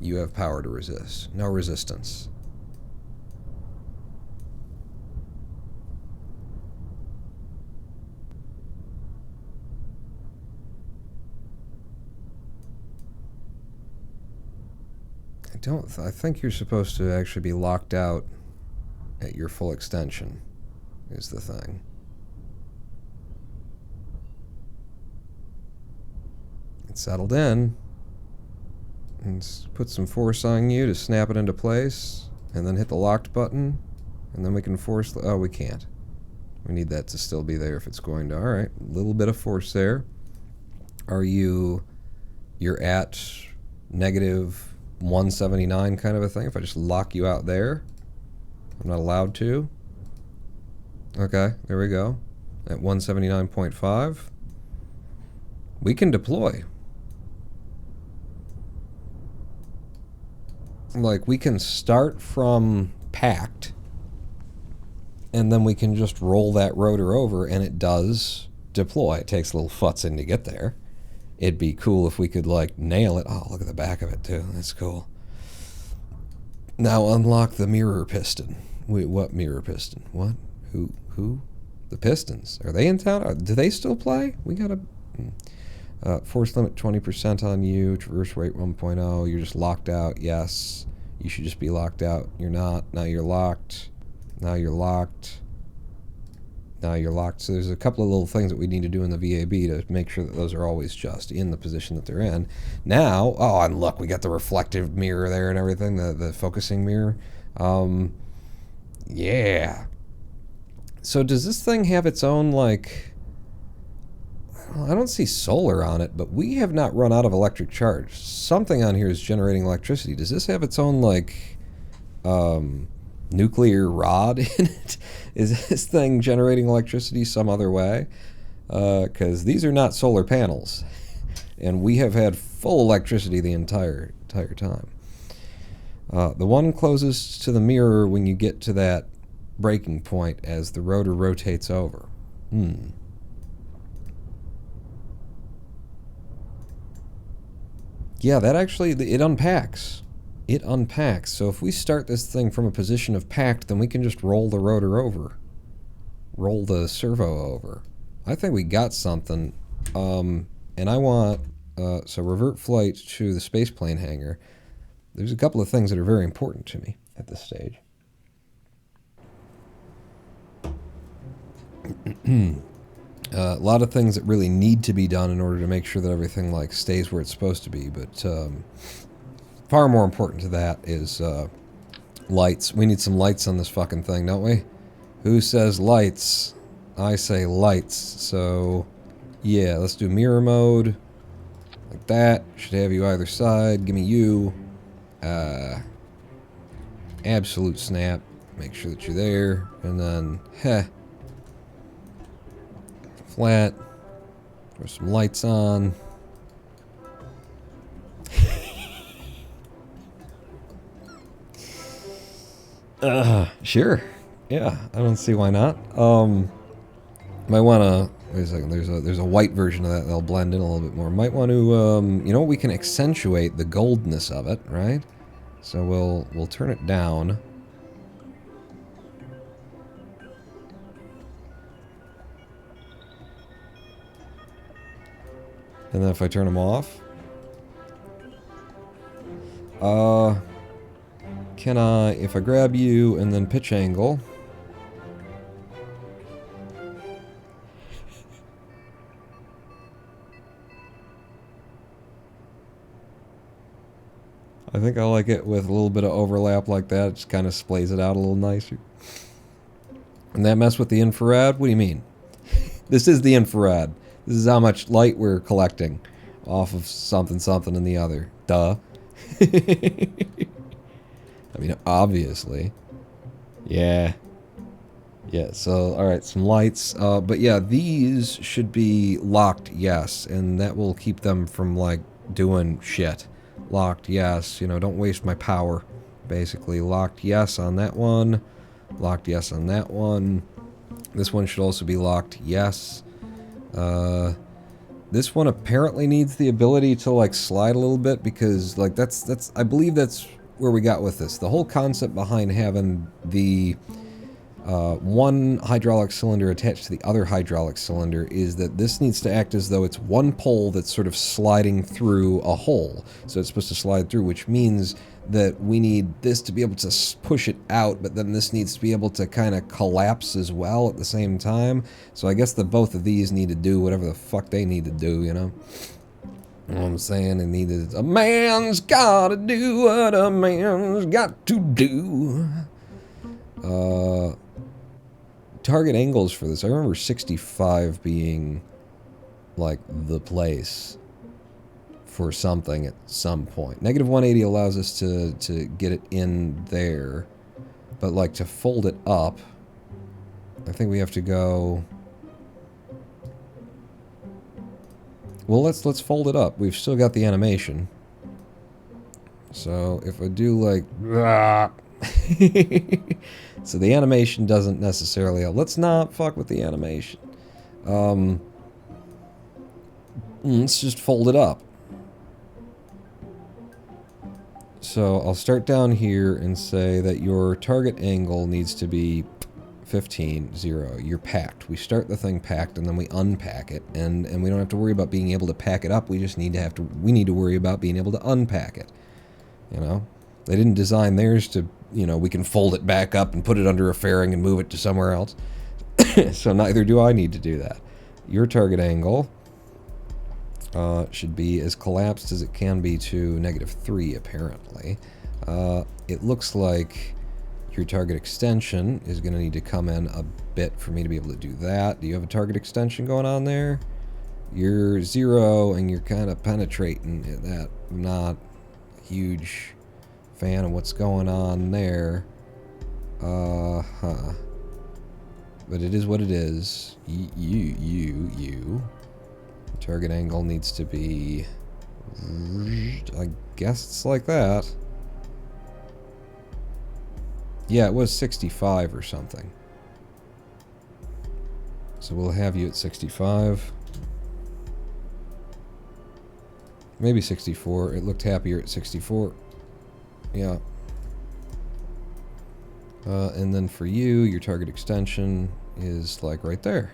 You have power to resist. No resistance. I think you're supposed to actually be locked out at your full extension, is the thing. It's settled in. And put some force on you to snap it into place, and then hit the locked button, and then we can force the... Oh, we can't. We need that to still be there if it's going to... Alright, a little bit of force there. Are you... You're at negative 179 kind of a thing? If I just lock you out there? I'm not allowed to? Okay, there we go. At 179.5. We can deploy. Like, we can start from packed, and then we can just roll that rotor over, and it does deploy. It takes a little futzing to get there. It'd be cool if we could, like, nail it. Oh, look at the back of it, too. That's cool. Now unlock the mirror piston. Wait, what mirror piston? What? Who? The Pistons. Are they in town? Do they still play? We gotta... force limit 20% on you. Traverse rate 1.0. You're just locked out. Yes. You should just be locked out. You're not. Now you're locked. Now you're locked. Now you're locked. So there's a couple of little things that we need to do in the VAB to make sure that those are always just in the position that they're in. Now, oh, and look, we got the reflective mirror there and everything, the focusing mirror. Yeah. So does this thing have its own, like... I don't see solar on it, but we have not run out of electric charge. Something on here is generating electricity. Does this have its own, like, nuclear rod in it? Is this thing generating electricity some other way? Because these are not solar panels. And we have had full electricity the entire time. The one closest to the mirror when you get to that breaking point as the rotor rotates over. Yeah, that actually, it unpacks. It unpacks. So if we start this thing from a position of packed, then we can just roll the rotor over. roll the servo over. I think we got something. And I want, so revert flight to the spaceplane hangar. There's a couple of things that are very important to me at this stage. A lot of things that really need to be done in order to make sure that everything like stays where it's supposed to be, but far more important to that is lights. We need some lights on this fucking thing, don't we? Who says lights? I say lights. So yeah, let's do mirror mode like that. Should have you either side. Give me you. Absolute snap. Make sure that you're there, and then flat. Throw some lights on. Sure. Yeah, I don't see why not. Might wanna wait a second. There's a white version of that that'll blend in a little bit more. Might want to you know, we can accentuate the goldness of it, right? So we'll turn it down. And then if I turn them off, can I, if I grab you and then pitch angle, I think I like it with a little bit of overlap like that. It just kind of splays it out a little nicer. And that mess with the infrared? What do you mean? This is the infrared. This is how much light we're collecting off of something, something, and the other. Duh. I mean, obviously. Yeah. Yeah, so, alright, some lights. But yeah, these should be locked yes, and that will keep them from, like, doing shit. Locked yes, you know, don't waste my power. Basically, locked yes on that one. Locked yes on that one. This one should also be locked yes. This one apparently needs the ability to, like, slide a little bit because, like, that's I believe that's where we got with this. The whole concept behind having the one hydraulic cylinder attached to the other hydraulic cylinder is that this needs to act as though it's one pole that's sort of sliding through a hole. So it's supposed to slide through, which means that we need this to be able to push it out, but then this needs to be able to kind of collapse as well at the same time. So I guess that both of these need to do whatever the fuck they need to do, you know? You know what I'm saying? They need to, a man's gotta do what a man's got to do. Target angles for this. I remember 65 being, like, the place for something at some point. Negative 180 allows us to get it in there. But, like, to fold it up, I think we have to go... Well, let's fold it up. We've still got the animation. So, if I do, like... So the animation doesn't necessarily help. Let's not fuck with the animation. Let's just fold it up. So I'll start down here and say that your target angle needs to be 15, 0. You're packed. We start the thing packed and then we unpack it. And we don't have to worry about being able to pack it up. We just need to we need to worry about being able to unpack it. You know? They didn't design theirs to, you know, we can fold it back up and put it under a fairing and move it to somewhere else. So neither do I need to do that. Your target angle should be as collapsed as it can be to -3, apparently. It looks like your target extension is going to need to come in a bit for me to be able to do that. Do you have a target extension going on there? You're 0 and you're kind of penetrating that. I'm not huge fan of what's going on there. But it is what it is. You. Target angle needs to be... I guess it's like that. Yeah, it was 65 or something. So we'll have you at 65. Maybe 64. It looked happier at 64. Yeah. And then for you, your target extension is like right there.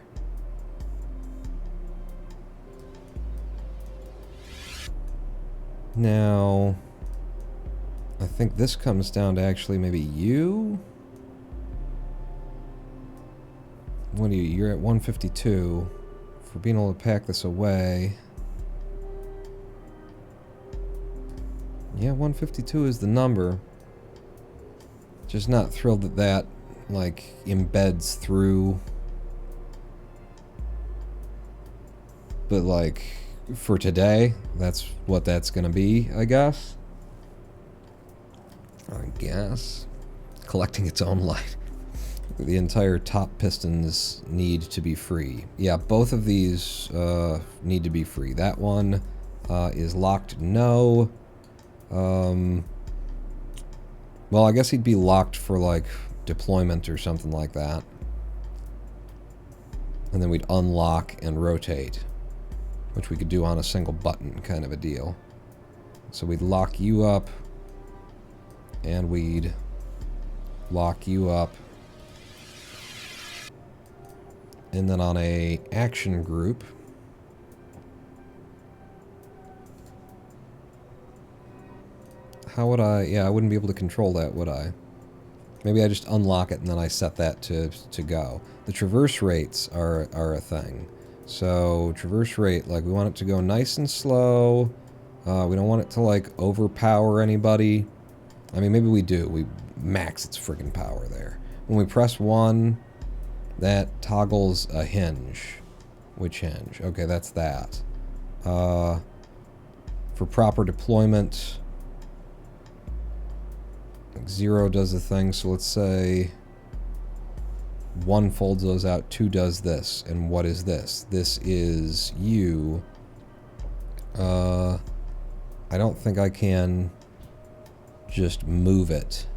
Now, I think this comes down to actually maybe you. What are you? You're at 152 for being able to pack this away. Yeah, 152 is the number. Just not thrilled that that, like, embeds through. But, like, for today, that's what that's gonna be, I guess. Collecting its own light. The entire top pistons need to be free. Yeah, both of these need to be free. That one is locked no. Well, I guess he'd be locked for, like, deployment or something like that. And then we'd unlock and rotate, which we could do on a single button kind of a deal. So we'd lock you up, and we'd lock you up. And then on a action group, how would I... Yeah, I wouldn't be able to control that, would I? Maybe I just unlock it and then I set that to go. The traverse rates are a thing. So, traverse rate, like, we want it to go nice and slow. We don't want it to, like, overpower anybody. I mean, maybe we do. We max its friggin' power there. When we press 1, that toggles a hinge. Which hinge? Okay, that's that. For proper deployment... Like 0 does the thing, so let's say 1 folds those out, 2 does this. And what is this? This is you. I don't think I can just move it.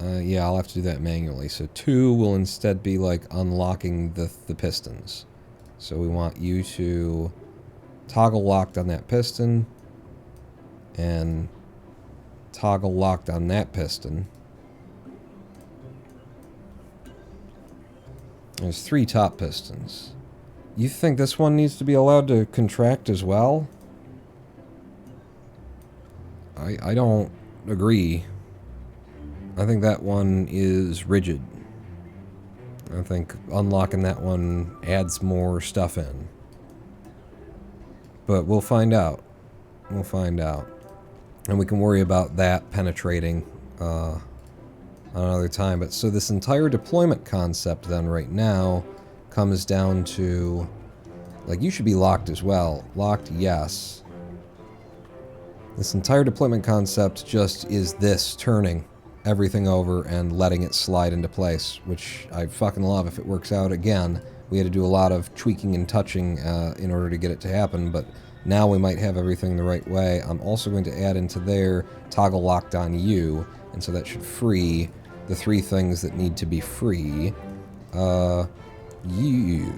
Yeah, I'll have to do that manually. So 2 will instead be like unlocking the pistons. So we want you to toggle locked on that piston and toggle locked on that piston. There's 3 top pistons. You think this one needs to be allowed to contract as well? I don't agree. I think that one is rigid. I think unlocking that one adds more stuff in. But we'll find out. We'll find out. And we can worry about that penetrating another time. But so this entire deployment concept then right now comes down to, like, you should be locked as well. Locked, yes. This entire deployment concept just is this turning everything over and letting it slide into place, which I fucking love if it works out. Again, we had to do a lot of tweaking and touching in order to get it to happen, but now we might have everything the right way. I'm also going to add into there toggle locked on you, and so that should free the 3 things that need to be free. You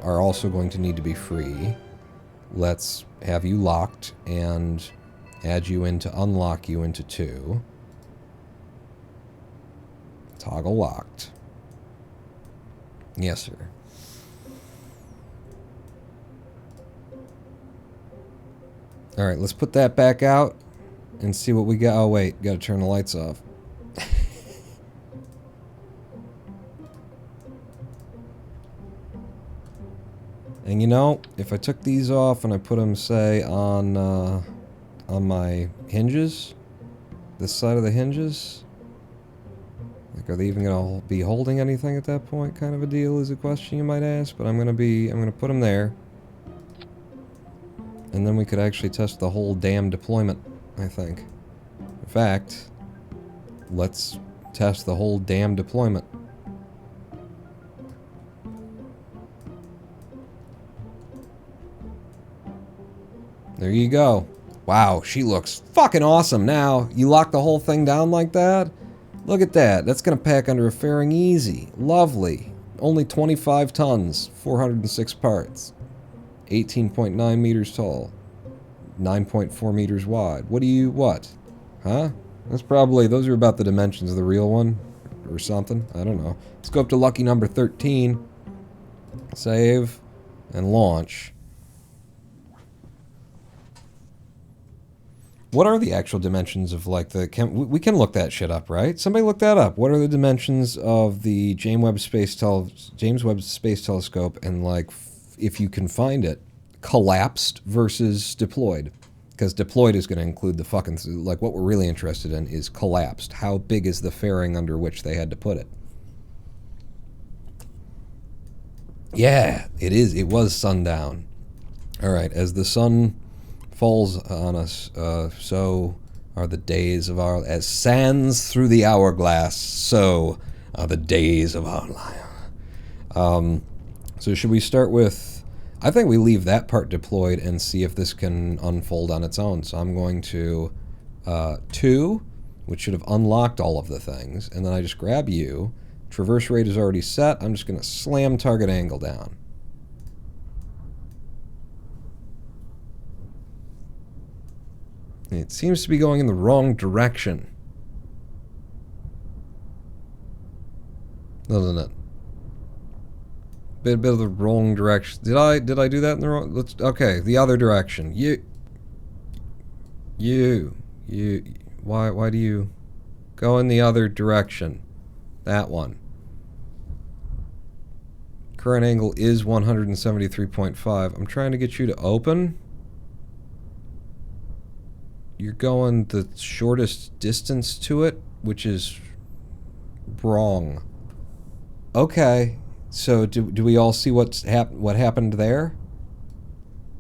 are also going to need to be free. Let's have you locked and add you in to unlock you into 2. Toggle locked. Yes, sir. Alright, let's put that back out and see what we got. Oh, wait. Gotta turn the lights off. And you know, if I took these off and I put them, say, on my hinges, this side of the hinges... Like, are they even gonna be holding anything at that point? Kind of a deal is a question you might ask, but I'm gonna put them there. And then we could actually test the whole damn deployment, I think. In fact, let's test the whole damn deployment. There you go. Wow, she looks fucking awesome now. You lock the whole thing down like that? Look at that. That's going to pack under a fairing easy. Lovely. Only 25 tons, 406 parts. 18.9 meters tall. 9.4 meters wide. What? Huh? That's probably, those are about the dimensions of the real one. Or something. I don't know. Let's go up to lucky number 13. Save. And launch. What are the actual dimensions of, like, the... we can look that shit up, right? Somebody look that up. What are the dimensions of the James Webb Space Telescope and, like, if you can find it, collapsed versus deployed? Because deployed is going to include the fucking... Like, what we're really interested in is collapsed. How big is the fairing under which they had to put it? Yeah, it is. It was sundown. All right, as the sun falls on us, so are the days of our... As sands through the hourglass, so are the days of our life. So should we start with... I think we leave that part deployed and see if this can unfold on its own. So I'm going to 2, which should have unlocked all of the things, and then I just grab U. Traverse rate is already set. I'm just going to slam target angle down. It seems to be going in the wrong direction. Doesn't it? Bit of the wrong direction. Did I do that in the wrong... Okay, the other direction. You. Why do you go in the other direction? That one. Current angle is 173.5. I'm trying to get you to open. You're going the shortest distance to it, which is wrong. Okay, so do we all see what happened there?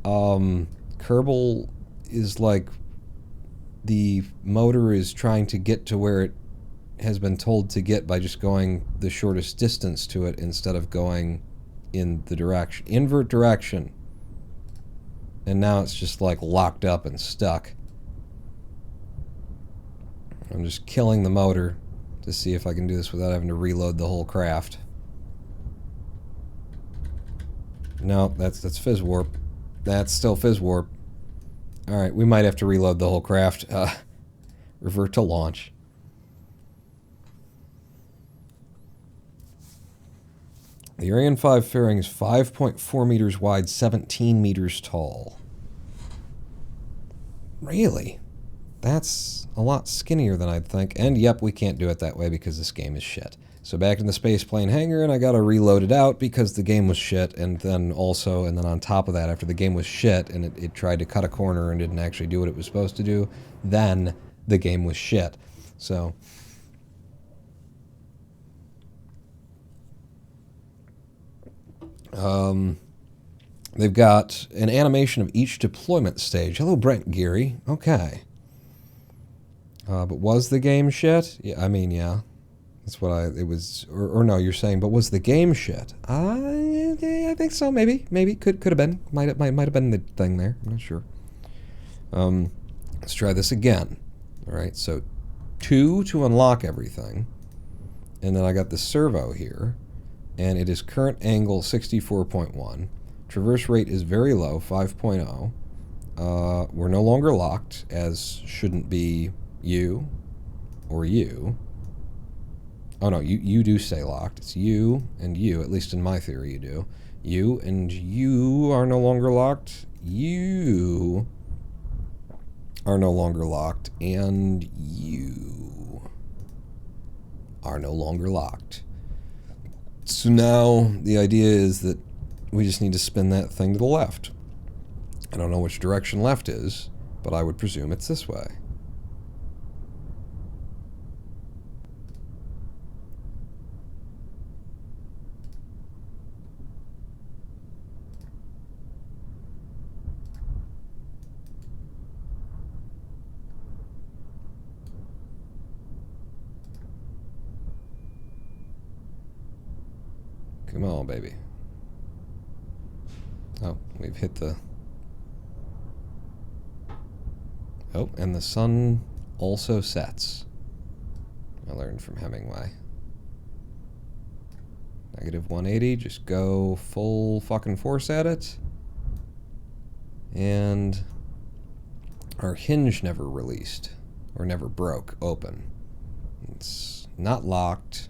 Kerbal is like, the motor is trying to get to where it has been told to get by just going the shortest distance to it instead of going in the direction, invert direction. And now it's just like locked up and stuck. I'm just killing the motor to see if I can do this without having to reload the whole craft. No, that's fizz warp. That's still fizz warp. Alright, we might have to reload the whole craft. Revert to launch. The Ariane 5 fairing is 5.4 meters wide, 17 meters tall. Really? That's a lot skinnier than I'd think. And yep, we can't do it that way because this game is shit. So back in the spaceplane hangar, and I gotta reload it out because the game was shit, and then on top of that, after the game was shit, and it tried to cut a corner and didn't actually do what it was supposed to do, then the game was shit. So... they've got an animation of each deployment stage. Hello, Brent Geary. Okay. But was the game shit? Yeah, I mean, yeah. That's what it was, or no, you're saying, but was the game shit? I think so, maybe. Could have been. Might have been the thing there. I'm not sure. Let's try this again. All right, so 2 to unlock everything. And then I got the servo here. And it is current angle 64.1. Traverse rate is very low, 5.0. We're no longer locked, as shouldn't be you or you. Oh no, you do stay locked. It's you and you, at least in my theory you do. You and you are no longer locked. You are no longer locked. And you are no longer locked. So now the idea is that we just need to spin that thing to the left. I don't know which direction left is, but I would presume it's this way. Come on, baby. Oh, we've hit the... Oh, and the sun also sets. I learned from Hemingway. -180, just go full fucking force at it. And our hinge never released, or never broke open. It's not locked,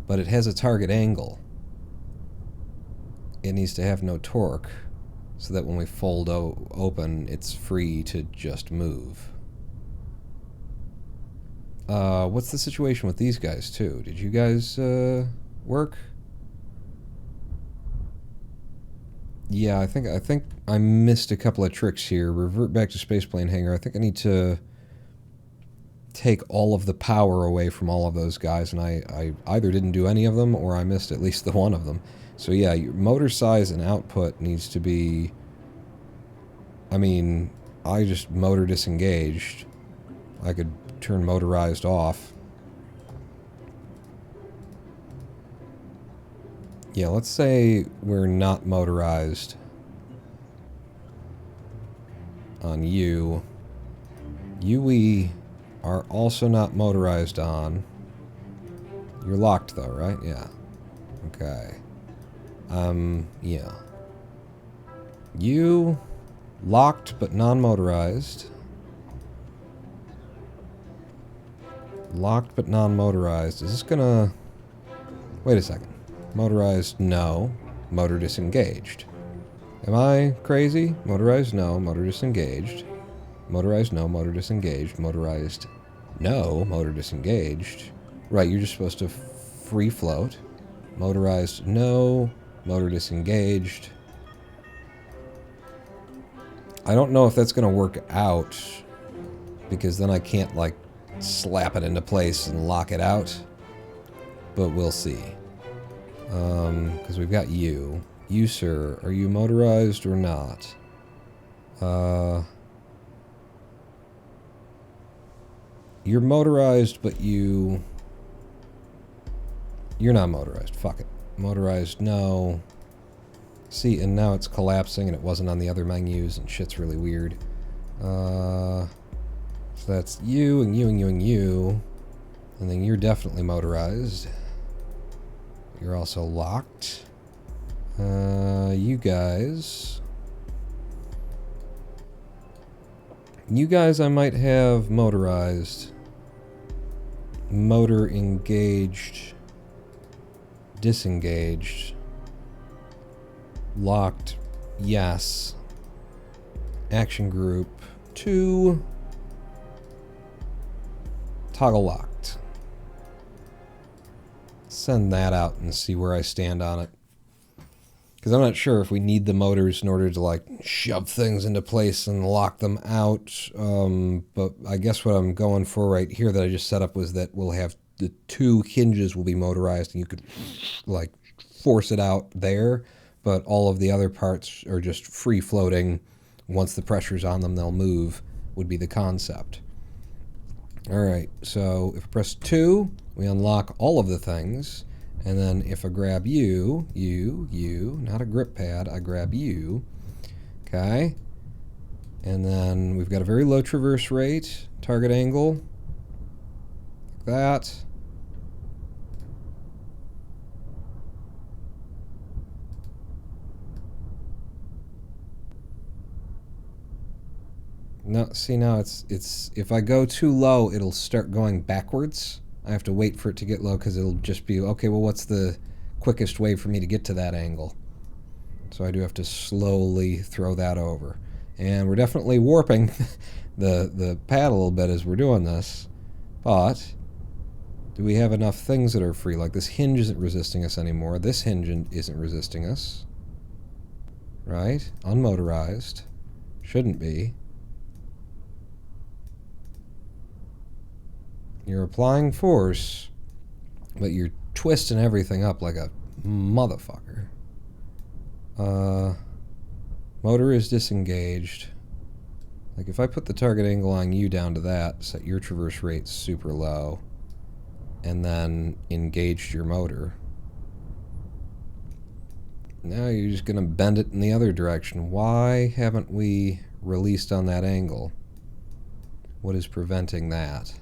but it has a target angle. It needs to have no torque, so that when we fold open, it's free to just move. What's the situation with these guys, too? Did you guys, work? Yeah, I think I missed a couple of tricks here. Revert back to spaceplane hangar. I think I need to take all of the power away from all of those guys, and I either didn't do any of them, or I missed at least the one of them. So yeah, your motor size and output needs to be... I mean, I just motor disengaged. I could turn motorized off. Yeah, let's say we're not motorized on you. You, we are also not motorized on. You're locked though, right? Yeah. Okay. Yeah. You, locked but non-motorized. Locked but non-motorized. Is this gonna... Wait a second. Motorized, no. Motor disengaged. Am I crazy? Motorized, no. Motor disengaged. Motorized, no. Motor disengaged. Motorized, no. Motor disengaged. Right, you're just supposed to free float. Motorized, no. Motor disengaged. I don't know if that's going to work out, because then I can't, like, slap it into place and lock it out. But we'll see. Because we've got you. You, sir, are you motorized or not? You're motorized, but you're not motorized. Fuck it. Motorized, no. See, and now it's collapsing, and it wasn't on the other menus, and shit's really weird. So that's you, and you, and you, and you. And then you're definitely motorized. You're also locked. You guys... You guys I might have motorized. Motor engaged. Disengaged. Locked. Yes. Action group 2. Toggle locked. Send that out and see where I stand on it. Because I'm not sure if we need the motors in order to, like, shove things into place and lock them out. But I guess what I'm going for right here that I just set up was that we'll have the 2 hinges will be motorized, and you could, like, force it out there. But all of the other parts are just free-floating. Once the pressure's on them, they'll move, would be the concept. All right, so if I press 2, we unlock all of the things. And then if I grab you, not a grip pad, I grab you, okay? And then we've got a very low traverse rate, target angle, like that. No, see now it's if I go too low, it'll start going backwards. I have to wait for it to get low because it'll just be, okay, well, what's the quickest way for me to get to that angle? So I do have to slowly throw that over. And we're definitely warping the pad a little bit as we're doing this. But do we have enough things that are free? Like this hinge isn't resisting us anymore. This hinge isn't resisting us. Right? Unmotorized. Shouldn't be. You're applying force, but you're twisting everything up like a motherfucker. Motor is disengaged. Like if I put the target angle on you down to that, set your traverse rate super low, and then engaged your motor. Now you're just going to bend it in the other direction. Why haven't we released on that angle? What is preventing that?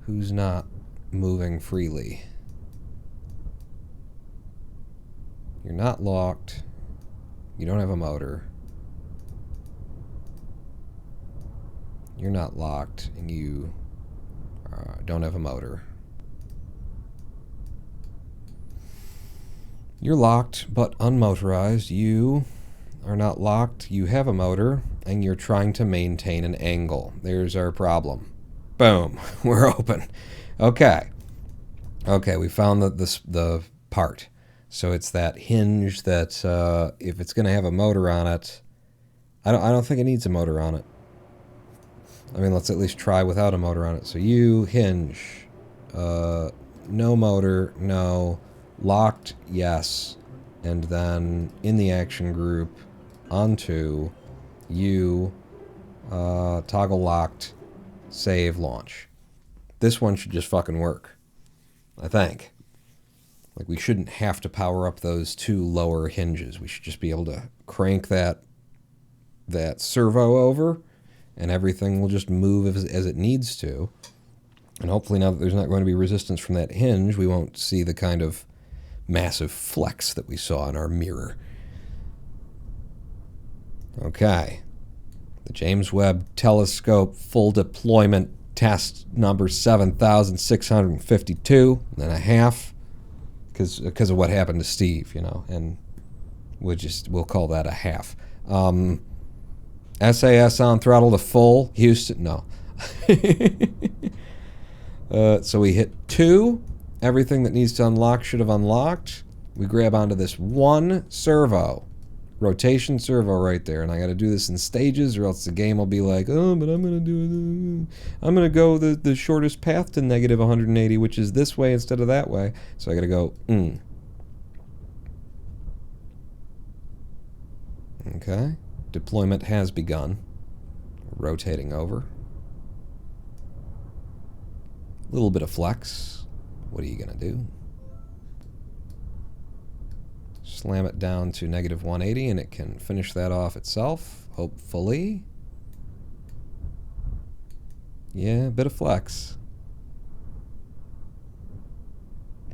Who's not moving freely? You're not locked. You don't have a motor. You're not locked, and you don't have a motor. You're locked, but unmotorized. You are not locked. You have a motor, and you're trying to maintain an angle. There's our problem. Boom. We're open. Okay. Okay, we found the part. So it's that hinge that if it's going to have a motor on it, I don't think it needs a motor on it. I mean, let's at least try without a motor on it. So you hinge, no motor, no, locked, yes, and then in the action group, onto, you, toggle locked, save, launch. This one should just fucking work, I think. Like, we shouldn't have to power up those two lower hinges. We should just be able to crank that servo over, and everything will just move as it needs to. And hopefully now that there's not going to be resistance from that hinge, we won't see the kind of massive flex that we saw in our mirror. Okay. The James Webb Telescope full deployment test number 7,652 and a half, because of what happened to Steve, you know, and we'll call that a half. SAS on throttle to full. Houston, no. So we hit 2. Everything that needs to unlock should have unlocked. We grab onto this one servo. Rotation servo right there. And I got to do this in stages, or else the game will be like, oh, but I'm going to go the shortest path to negative 180, which is this way instead of that way. So I got to go, Okay. Deployment has begun. Rotating over. A little bit of flex. What are you going to do? Slam it down to negative 180 and it can finish that off itself, hopefully. Yeah, a bit of flex.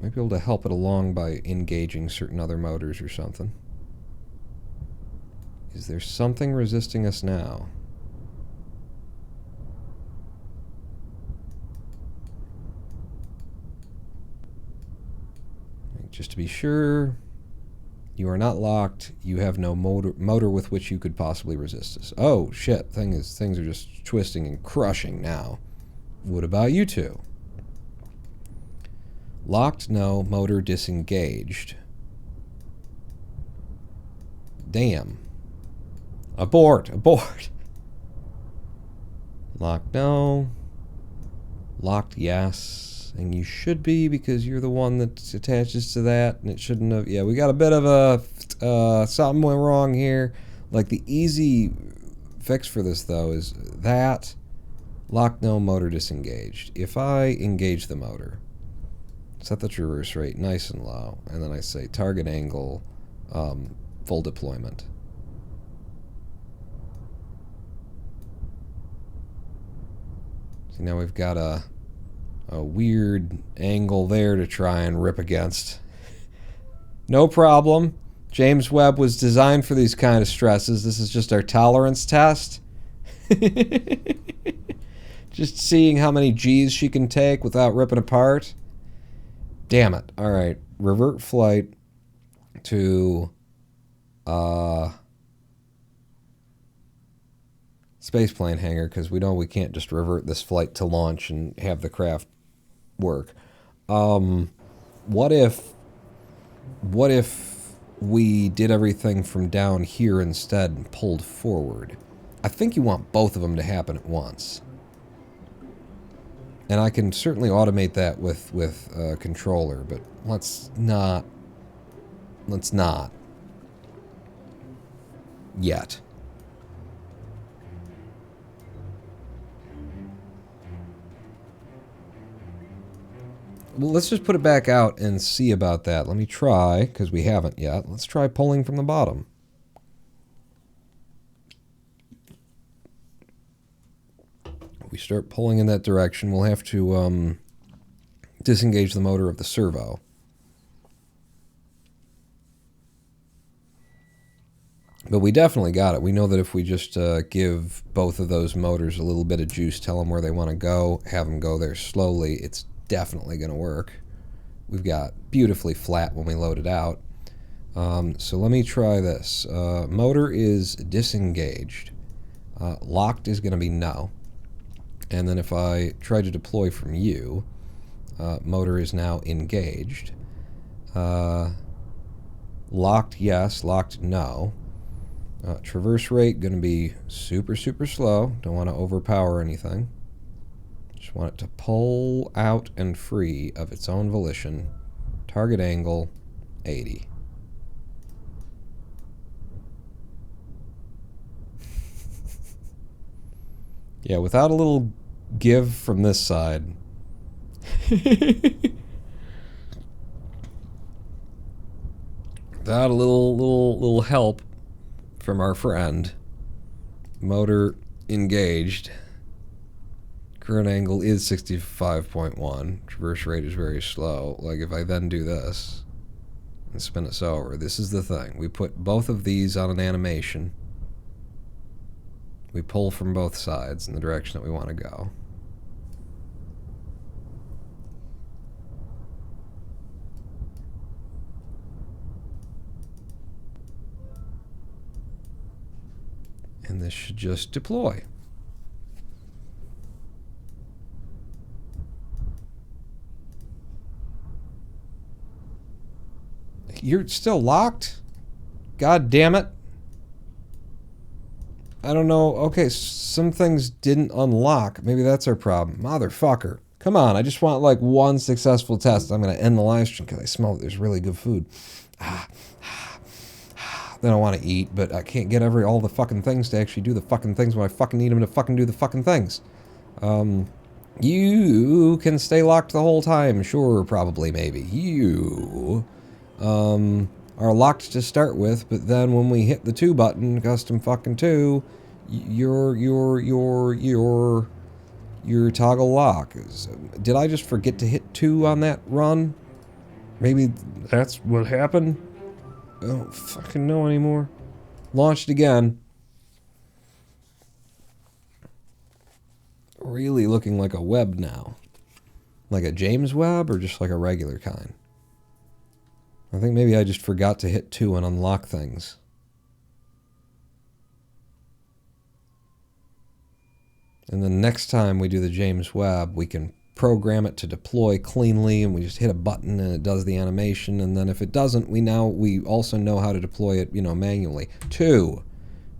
Might be able to help it along by engaging certain other motors or something. Is there something resisting us now? Just to be sure, you are not locked. You have no motor with which you could possibly resist us. Oh, shit. Things are just twisting and crushing now. What about you two? Locked, no. Motor disengaged. Damn. Abort. Locked, no. Locked, yes. And you should be, because you're the one that attaches to that, and it shouldn't have. Yeah, we got a bit of a something went wrong here. Like, the easy fix for this, though, is that locked, no, motor disengaged. If I engage the motor, set the traverse rate nice and low, and then I say target angle, full deployment. See, now we've got a weird angle there to try and rip against. No problem. James Webb was designed for these kind of stresses. This is just our tolerance test. Just seeing how many G's she can take without ripping apart. Damn it. All right. Revert flight to spaceplane hangar, because we know we can't just revert this flight to launch and have the craft work. What if we did everything from down here instead and pulled forward? I think you want both of them to happen at once. And I can certainly automate that with a controller, but let's not yet. Well, let's just put it back out and see about that. Let me try, because we haven't yet. Let's try pulling from the bottom. If we start pulling in that direction, we'll have to disengage the motor of the servo. But we definitely got it. We know that if we just give both of those motors a little bit of juice, tell them where they want to go, have them go there slowly, it's definitely going to work. We've got beautifully flat when we load it out. So let me try this. Motor is disengaged. Locked is going to be no. And then if I try to deploy from you, motor is now engaged. Locked, yes. Locked, no. Traverse rate, going to be super, super slow. Don't want to overpower anything. Just want it to pull out and free of its own volition. Target angle, 80. Yeah, without a little give from this side. Without a little help from our friend. Motor engaged. Current angle is 65.1. Traverse rate is very slow. Like if I then do this and spin us over, this is the thing. We put both of these on an animation. We pull from both sides in the direction that we want to go. And this should just deploy. You're still locked? God damn it. I don't know. Okay, some things didn't unlock. Maybe that's our problem. Motherfucker. Come on, I just want like one successful test. I'm going to end the live stream because I smell that there's really good food. Then I want to eat, but I can't get all the fucking things to actually do the fucking things when I fucking need them to fucking do the fucking things. You can stay locked the whole time. Sure, probably, maybe. You are locked to start with, but then when we hit the 2 button, custom fucking 2, your toggle lock is... Did I just forget to hit 2 on that run? Maybe that's what happened? I don't fucking know anymore. Launched again. Really looking like a Webb now. Like a James Webb or just like a regular kind? I think maybe I just forgot to hit 2 and unlock things. And then next time we do the James Webb, we can program it to deploy cleanly, and we just hit a button and it does the animation. And then if it doesn't, we also know how to deploy it, manually. 2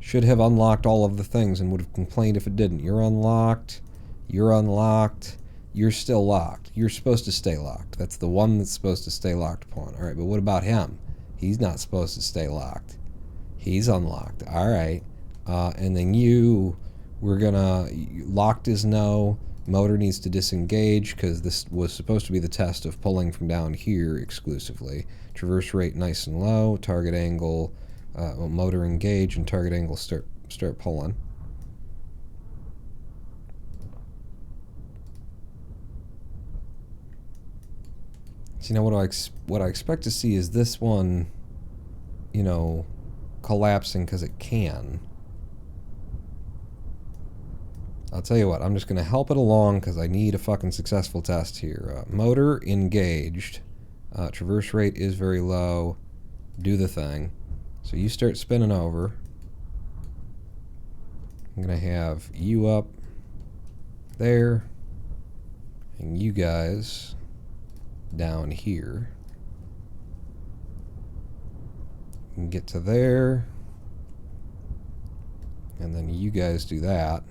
should have unlocked all of the things and would have complained if it didn't. You're unlocked. You're unlocked. You're still locked. You're supposed to stay locked. That's the one that's supposed to stay locked upon. All right, but what about him? He's not supposed to stay locked. He's unlocked. All right. And then we're gonna... Locked is no. Motor needs to disengage because this was supposed to be the test of pulling from down here exclusively. Traverse rate nice and low. Target angle, motor engage, and target angle start pulling. So what I expect to see is this one, collapsing because it can. I'll tell you what, I'm just going to help it along because I need a fucking successful test here. Motor engaged. Traverse rate is very low. Do the thing. So you start spinning over. I'm going to have you up there. And you guys down here. You can get to there. And then you guys do that.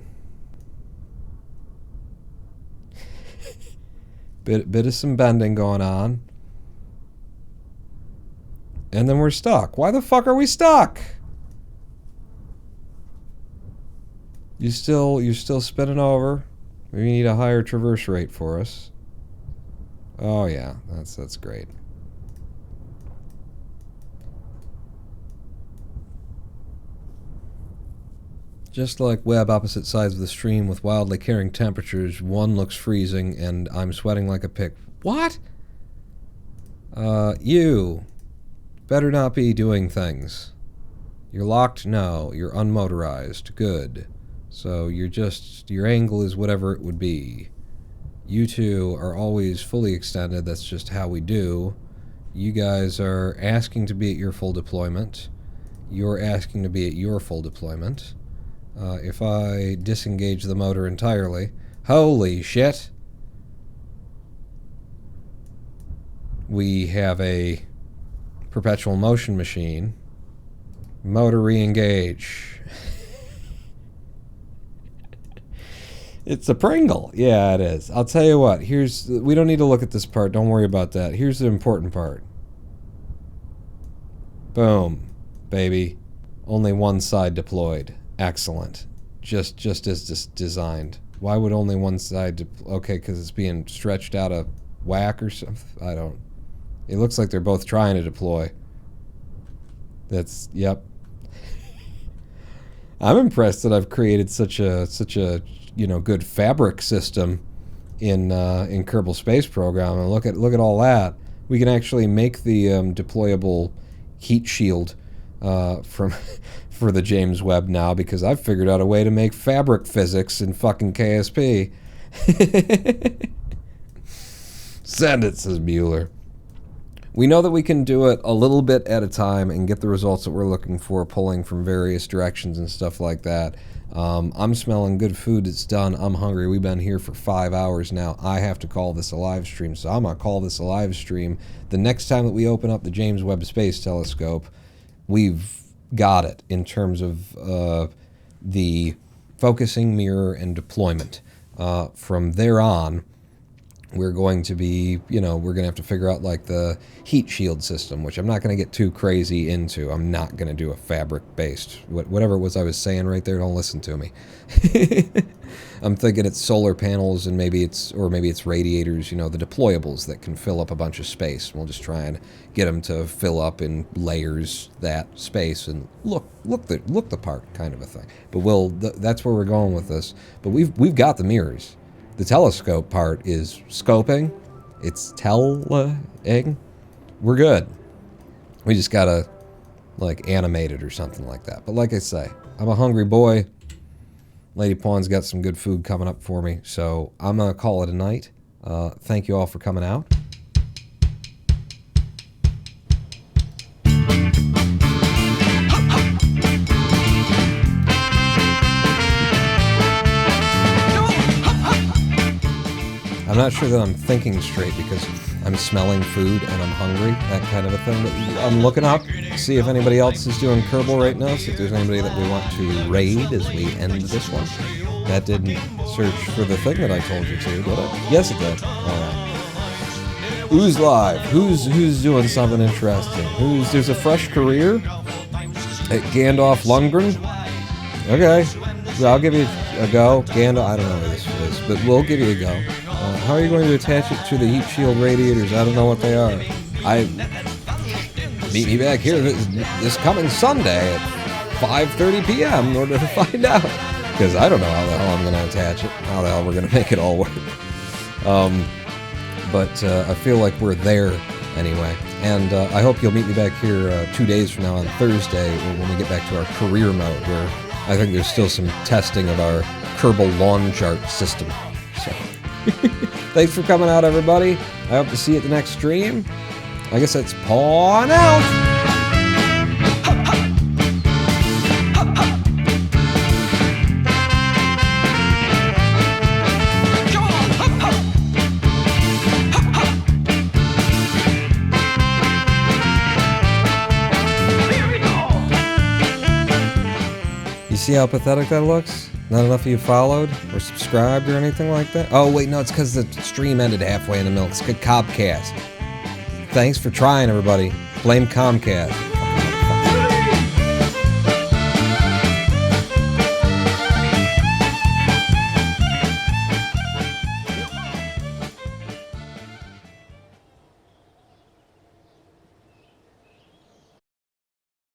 Bit of some bending going on. And then we're stuck. Why the fuck are we stuck? You're still spinning over. We need a higher traverse rate for us. Oh yeah, that's great. Just like Webb, opposite sides of the stream with wildly carrying temperatures, one looks freezing and I'm sweating like a pig. What? You better not be doing things. You're locked? No. You're unmotorized. Good. So your angle is whatever it would be. You two are always fully extended. That's just how we do. You guys are asking to be at your full deployment. You're asking to be at your full deployment. If I disengage the motor entirely... Holy shit! We have a perpetual motion machine. Motor re-engage. It's a Pringle. Yeah, it is. I'll tell you what. We don't need to look at this part. Don't worry about that. Here's the important part. Boom, baby. Only one side deployed. Excellent. Just as designed. Why would only one side okay, because it's being stretched out of whack or something? I don't... It looks like they're both trying to deploy. Yep. I'm impressed that I've created such a good fabric system in Kerbal Space Program, and look at all that. We can actually make the deployable heat shield for the James Webb now, because I've figured out a way to make fabric physics in fucking KSP. Send it, says Mueller. We know that we can do it a little bit at a time and get the results that we're looking for, pulling from various directions and stuff like that. I'm smelling good food. It's done. I'm hungry. We've been here for 5 hours now. I have to call this a live stream, so I'm going to call this a live stream. The next time that we open up the James Webb Space Telescope, we've got it in terms of the focusing, mirror, and deployment. From there on, we're going to be, we're going to have to figure out like the heat shield system, which I'm not going to get too crazy into. I'm not going to do a fabric-based, whatever it was I was saying right there, don't listen to me. I'm thinking it's solar panels and maybe it's radiators, the deployables that can fill up a bunch of space. We'll just try and get them to fill up in layers that space and look the part kind of a thing. But that's where we're going with this. But we've got the mirrors. The telescope part is scoping. It's telling. We're good. We just gotta, animate it or something like that. But like I say, I'm a hungry boy. Lady Pawn's got some good food coming up for me. So I'm gonna call it a night. Thank you all for coming out. I'm not sure that I'm thinking straight because I'm smelling food and I'm hungry, that kind of a thing. But I'm looking up, see if anybody else is doing Kerbal right now, see if there's anybody that we want to raid as we end this one. That didn't search for the thing that I told you to, did it? Yes, it did. All right. Who's live? Who's doing something interesting? There's a fresh career at Gandalf Lundgren? Okay. Well, I'll give you a go. Gandalf, I don't know who this is, but we'll give you a go. How are you going to attach it to the heat shield radiators? I don't know what they are. Meet me back here this coming Sunday at 5:30 p.m. in order to find out. Because I don't know how the hell I'm going to attach it. How the hell we're going to make it all work. But I feel like we're there anyway. And I hope you'll meet me back here 2 days from now on Thursday when we get back to our career mode, where I think there's still some testing of our Kerbal lawn chart system. So... Thanks for coming out, everybody. I hope to see you at the next stream. I guess that's Pawn out. You see how pathetic that looks? Not enough of you followed or subscribed or anything like that? Oh, wait, no, it's because the stream ended halfway in the middle. It's Comcast. Thanks for trying, everybody. Blame Comcast.